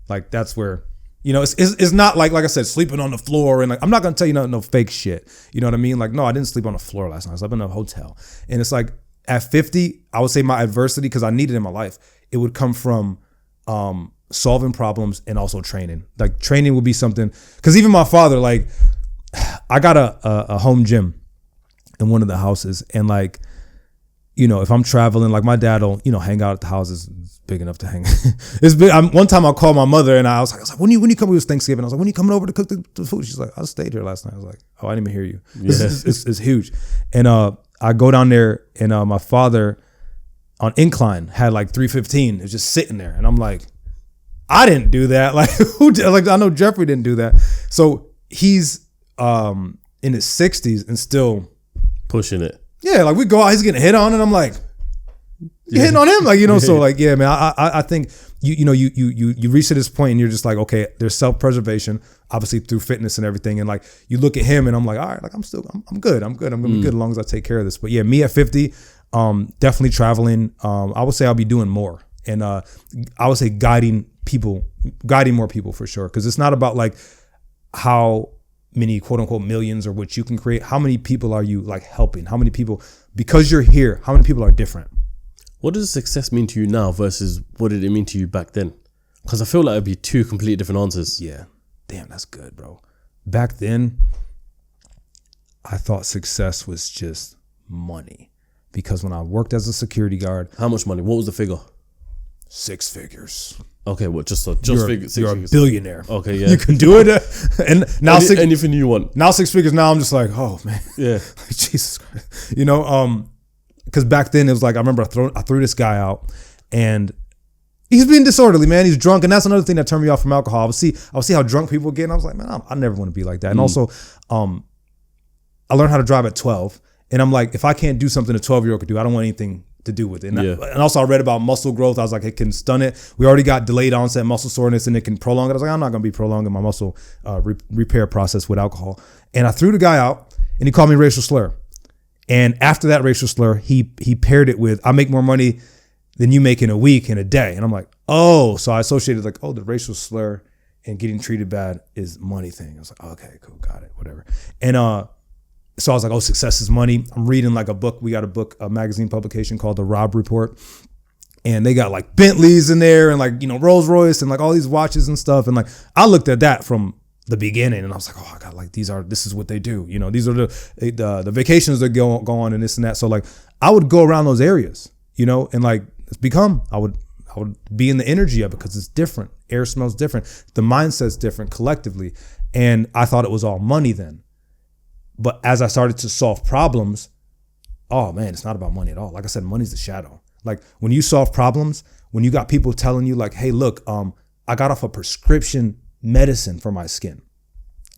Like that's where, you know, it's not like I said, sleeping on the floor, and like I'm not gonna tell you no fake shit. You know what I mean? Like no, I didn't sleep on the floor last night. I slept in a hotel, and it's like at 50, I would say my adversity, because I need it in my life, it would come from solving problems and also training. Like training would be something, because even my father, like I got a home gym in one of the houses, and like, you know, if I'm traveling, like my dad will, you know, hang out at the houses. It's big enough to hang. It's big. One time I called my mother and I was like, when you come? It was Thanksgiving. I was like, when you coming over to cook the food? She's like, I stayed here last night. I was like, oh, I didn't even hear you. Yeah. It's huge. And I go down there, and my father on incline had like 315. It's just sitting there, and I'm like, I didn't do that. Like who did? Like I know Jeffrey didn't do that. So he's in his 60s and still pushing it. Yeah, like we go out, he's getting hit on, and I'm like, you hitting on him, like, you know. So like, yeah, man, I think you reach to this point, and you're just like, okay, there's self-preservation, obviously through fitness and everything, and like you look at him, and I'm like, all right, like I'm good, I'm gonna be good as long as I take care of this. But yeah, me at 50, definitely traveling. I would say I'll be doing more, and I would say guiding more people for sure, because it's not about like how many quote unquote millions or what you can create. How many people are you like helping? How many people, because you're here, how many people are different? What does success mean to you now versus what did it mean to you back then? Because I feel like it'd be two completely different answers. Yeah. Damn, that's good, bro. Back then, I thought success was just money, because when I worked as a security guard. How much money? What was the figure? 6 figures. Okay, what? You're a billionaire. Okay, yeah. You can do it. And now anything you want. Now 6 figures. Now I'm just like, oh man. Yeah. Like, Jesus Christ. You know, because back then it was like, I remember I threw this guy out, and he's being disorderly, man. He's drunk, and that's another thing that turned me off from alcohol. I would see how drunk people get, and I was like, man, I never want to be like that. And also, I learned how to drive at 12, and I'm like, if I can't do something a 12-year-old could do, I don't want anything to do with it. And also I read about muscle growth. I was like, it can stun it. We already got delayed onset muscle soreness, and it can prolong it. I was like, I'm not going to be prolonging my muscle repair process with alcohol. And I threw the guy out, and he called me a racial slur. And after that racial slur, he paired it with, I make more money than you make in a week, in a day. And I'm like, oh, so I associated like, oh, the racial slur and getting treated bad is money thing. I was like, okay, cool, got it, whatever. And so I was like, oh, success is money. I'm reading like a book. We got a magazine publication called The Robb Report. And they got like Bentleys in there, and like, you know, Rolls Royce, and like all these watches and stuff. And like, I looked at that from the beginning, and I was like, oh, I got like, this is what they do. You know, these are the vacations that go on and this and that. So like, I would go around those areas, you know, and like I would be in the energy of it, because it's different. Air smells different. The mindset's different collectively. And I thought it was all money then. But as I started to solve problems, oh man, it's not about money at all. Like I said, money's the shadow. Like when you solve problems, when you got people telling you like, hey, look, I got off a prescription medicine for my skin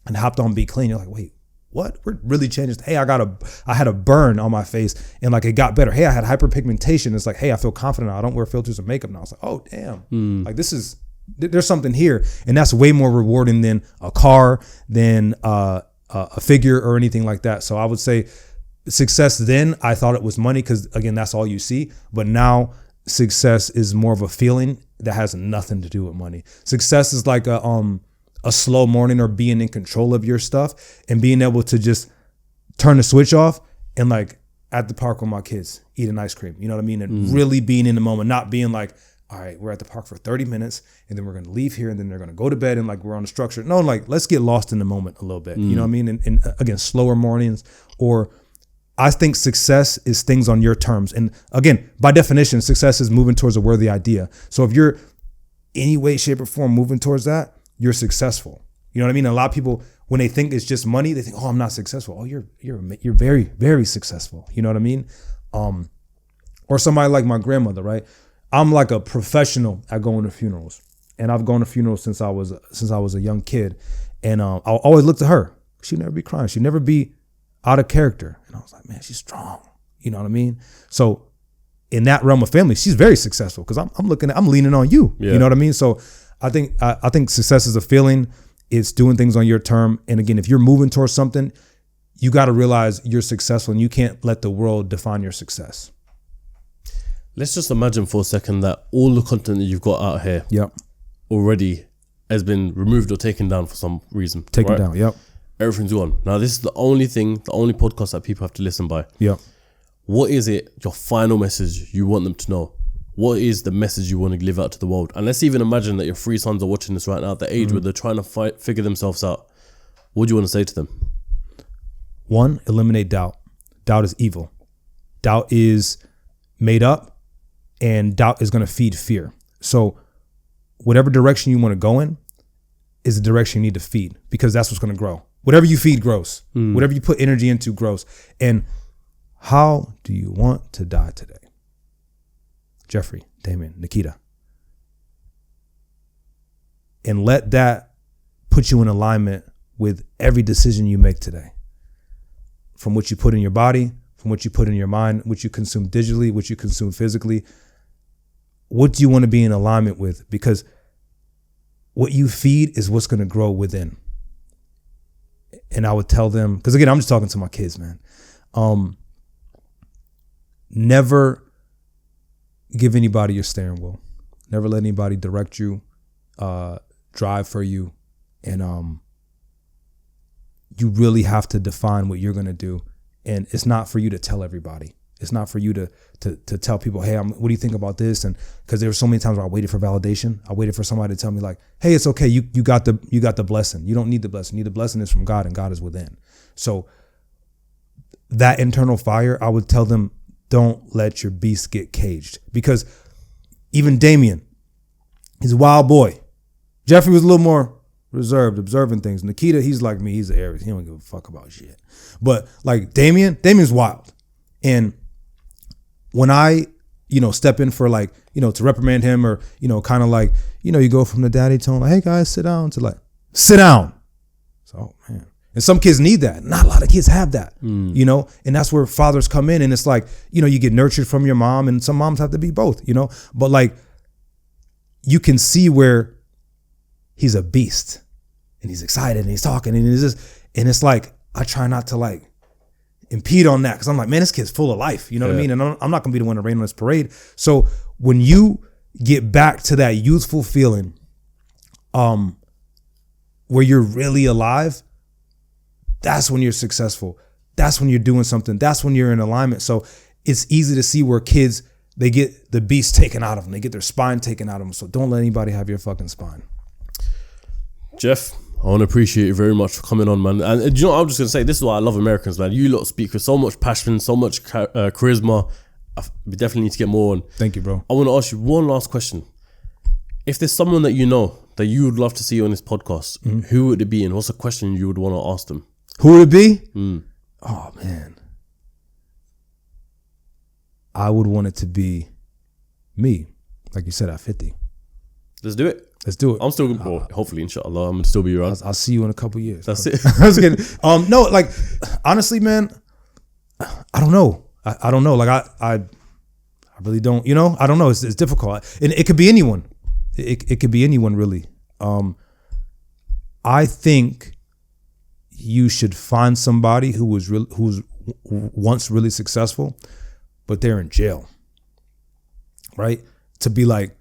and hopped on Be Clean. You're like, wait, what? We're really changing. Hey, I had a burn on my face, and like it got better. Hey, I had hyperpigmentation. It's like, hey, I feel confident now. I don't wear filters and makeup now. It's like, oh damn, like there's something here, and that's way more rewarding than a car, than a figure or anything like that. So I would say success then, I thought it was money, because again, that's all you see. But now success is more of a feeling that has nothing to do with money. Success is like a slow morning, or being in control of your stuff and being able to just turn the switch off and like at the park with my kids, eating ice cream. You know what I mean? And really being in the moment, not being like, all right, we're at the park for 30 minutes and then we're going to leave here and then they're going to go to bed and like we're on the structure. No, like let's get lost in the moment a little bit. You know what I mean? And again, slower mornings, or I think success is things on your terms. And again, by definition, success is moving towards a worthy idea. So if you're any way, shape or form moving towards that, you're successful. You know what I mean? A lot of people, when they think it's just money, they think, oh, I'm not successful. Oh, you're very, very successful. You know what I mean? Or somebody like my grandmother, right? I'm like a professional at going to funerals, and I've gone to funerals since I was a young kid, and I'll always look to her. She'd never be crying. She'd never be out of character, and I was like, man, she's strong. You know what I mean? So in that realm of family, she's very successful because I'm leaning on you. Yeah. You know what I mean? So I think success is a feeling. It's doing things on your term. And again, if you're moving towards something, you got to realize you're successful and you can't let the world define your success. Let's just imagine for a second that all the content that you've got out here already has been removed or taken down for some reason. Taken down, yep. Everything's gone. Now, this is the only podcast that people have to listen by. Yep. What is it, your final message you want them to know? What is the message you want to give out to the world? And let's even imagine that your 3 sons are watching this right now at the age where they're trying to figure themselves out. What do you want to say to them? 1, eliminate doubt. Doubt is evil. Doubt is made up, and doubt is going to feed fear. So whatever direction you want to go in is the direction you need to feed, because that's what's going to grow. Whatever you feed grows. Whatever you put energy into grows. And how do you want to die today? Jeffrey, Damien, Nikita. And let that put you in alignment with every decision you make today. From what you put in your body, from what you put in your mind, what you consume digitally, what you consume physically. What do you want to be in alignment with? Because what you feed is what's going to grow within. And I would tell them, because again, I'm just talking to my kids, man. Never give anybody your steering wheel. Never let anybody direct you, drive for you. And you really have to define what you're going to do. And it's not for you to tell everybody. It's not for you to tell people, hey, what do you think about this? And because there were so many times where I waited for validation. I waited for somebody to tell me like, hey, it's okay. You got the blessing. You don't need the blessing. The blessing is from God, and God is within. So that internal fire, I would tell them, don't let your beast get caged. Because even Damien, he's a wild boy. Jeffrey was a little more reserved, observing things. Nikita, he's like me. He's an Aries. He don't give a fuck about shit. But like Damien's wild. And when I, step in for like, to reprimand him, or, kind of like, you go from the daddy tone, like, hey guys, sit down, to like, sit down. So, man. And some kids need that. Not a lot of kids have that, and that's where fathers come in. And it's like, you get nurtured from your mom, and some moms have to be both, but like, you can see where he's a beast and he's excited and he's talking and it's like, I try not to like impede on that, because I'm like, man, this kid's full of life, what I mean? And I'm not gonna be the one to rain on this parade. So when you get back to that youthful feeling, where you're really alive, that's when you're successful. That's when you're doing something. That's when you're in alignment. So it's easy to see where kids, they get the beast taken out of them. They get their spine taken out of them. So don't let anybody have your fucking spine. Jeff, I want to appreciate you very much for coming on, man. And you know what, I'm just going to say, this is why I love Americans, man. You lot speak with so much passion, so much charisma. We definitely need to get more on. Thank you, bro. I want to ask you one last question. If there's someone that you know that you would love to see on this podcast, who would it be, and what's a question you would want to ask them? Who would it be? Oh, man. I would want it to be me, like you said, at 50. Let's do it. Let's do it. I'm still going to, hopefully, inshallah, I'm going to still be around. I'll see you in a couple years. That's it. I was kidding. No, like, honestly, man, I don't know. I don't know. Like, I really don't, I don't know. It's difficult. And it could be anyone. It could be anyone, really. I think you should find somebody who was once really successful, but they're in jail, right? To be like,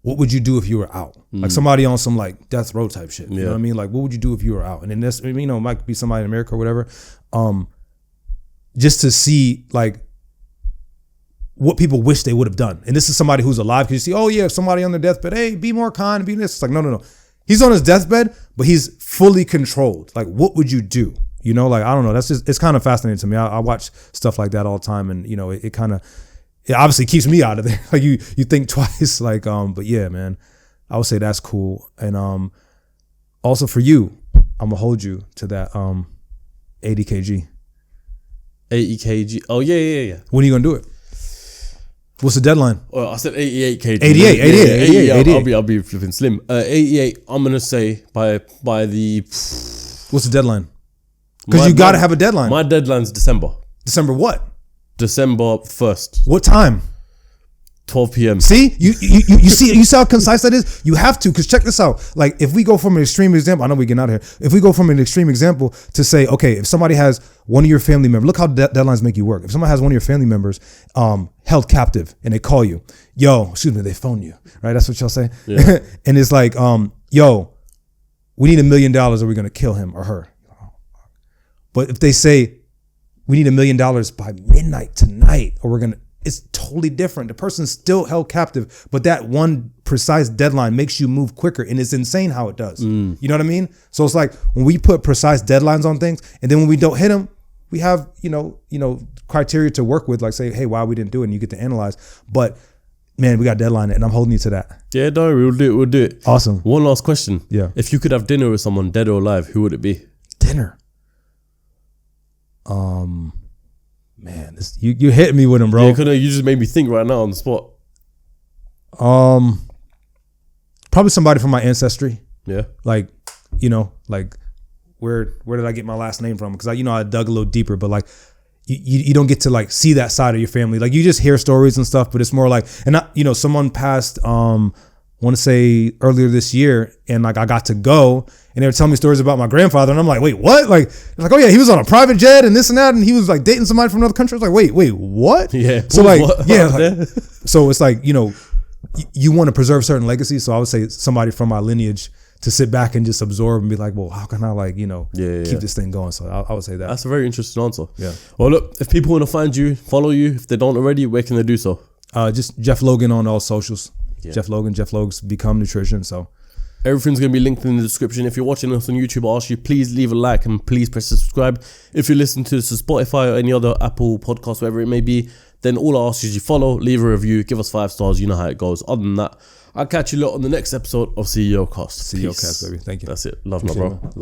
what would you do if you were out? Like somebody on some like death row type shit. You know what I mean? Like, what would you do if you were out? And then this, it might be somebody in America or whatever. just to see like what people wish they would have done. And this is somebody who's alive, because you see, oh yeah, if somebody on their deathbed, hey, be more kind, be this. It's like, no. He's on his deathbed, but he's fully controlled. Like, what would you do? You know, like, I don't know. That's just, it's kind of fascinating to me. I watch stuff like that all the time, and you know, it obviously keeps me out of there. Like you think twice. Like, but yeah, man, I would say that's cool. And also for you, I'm gonna hold you to that 80 kg. 80 kg. Oh yeah. When are you gonna do it? What's the deadline? Oh, I said 88 kg. 88. I'll be flipping slim. 88. I'm gonna say by the. What's the deadline? Because you got to have a deadline. My deadline's December. December what? December 1st. What time? 12 p.m. See, you see how concise that is. You have to, because check this out. Like, if we go from an extreme example, I know we get out of here. If we go from an extreme example to say, okay, if somebody has one of your family members, look how deadlines make you work. If somebody has one of your family members held captive, and they call you, they phone you, right? That's what y'all say. Yeah. And it's like, yo, we need $1 million, or we're gonna kill him or her. But if they say we need $1 million by midnight tonight, or it's totally different. The person's still held captive, but that one precise deadline makes you move quicker, and it's insane how it does. You know what I mean? So it's like when we put precise deadlines on things, and then when we don't hit them, we have criteria to work with, like say, hey, why we didn't do it, and you get to analyze. But man, we got a deadline, and I'm holding you to that. Yeah, don't worry, we'll do it. Awesome. One last question. Yeah. If you could have dinner with someone, dead or alive, who would it be? Dinner. Man, you hit me with him, bro. Yeah, you just made me think right now on the spot. Probably somebody from my ancestry. Yeah. Like, like where did I get my last name from? Because I dug a little deeper, but like you don't get to like see that side of your family. Like you just hear stories and stuff, but it's more like, and someone passed, I want to say earlier this year, and like I got to go, and they were telling me stories about my grandfather, and I'm like, wait, what? Like, oh yeah, he was on a private jet and this and that, and he was like dating somebody from another country. I was like, wait, what? Yeah. So like, so it's like, you want to preserve certain legacies. So I would say somebody from my lineage to sit back and just absorb and be like, well, how can I keep this thing going? So I would say that. That's a very interesting answer. Yeah. Well, look, if people want to find you, follow you, if they don't already, where can they do so? Just Jeff Logan on all socials. Yeah. Jeff Logan's Become Nutrition. So everything's going to be linked in the description. If you're watching us on YouTube, I ask you, please leave a like and please press subscribe. If you listen to this on Spotify or any other Apple podcast, wherever it may be, then all I ask is you follow, leave a review, give us 5 stars. You know how it goes. Other than that, I'll catch you lot on the next episode of Ceocast. Ceocast, baby. Thank you. That's it. Love, my bro.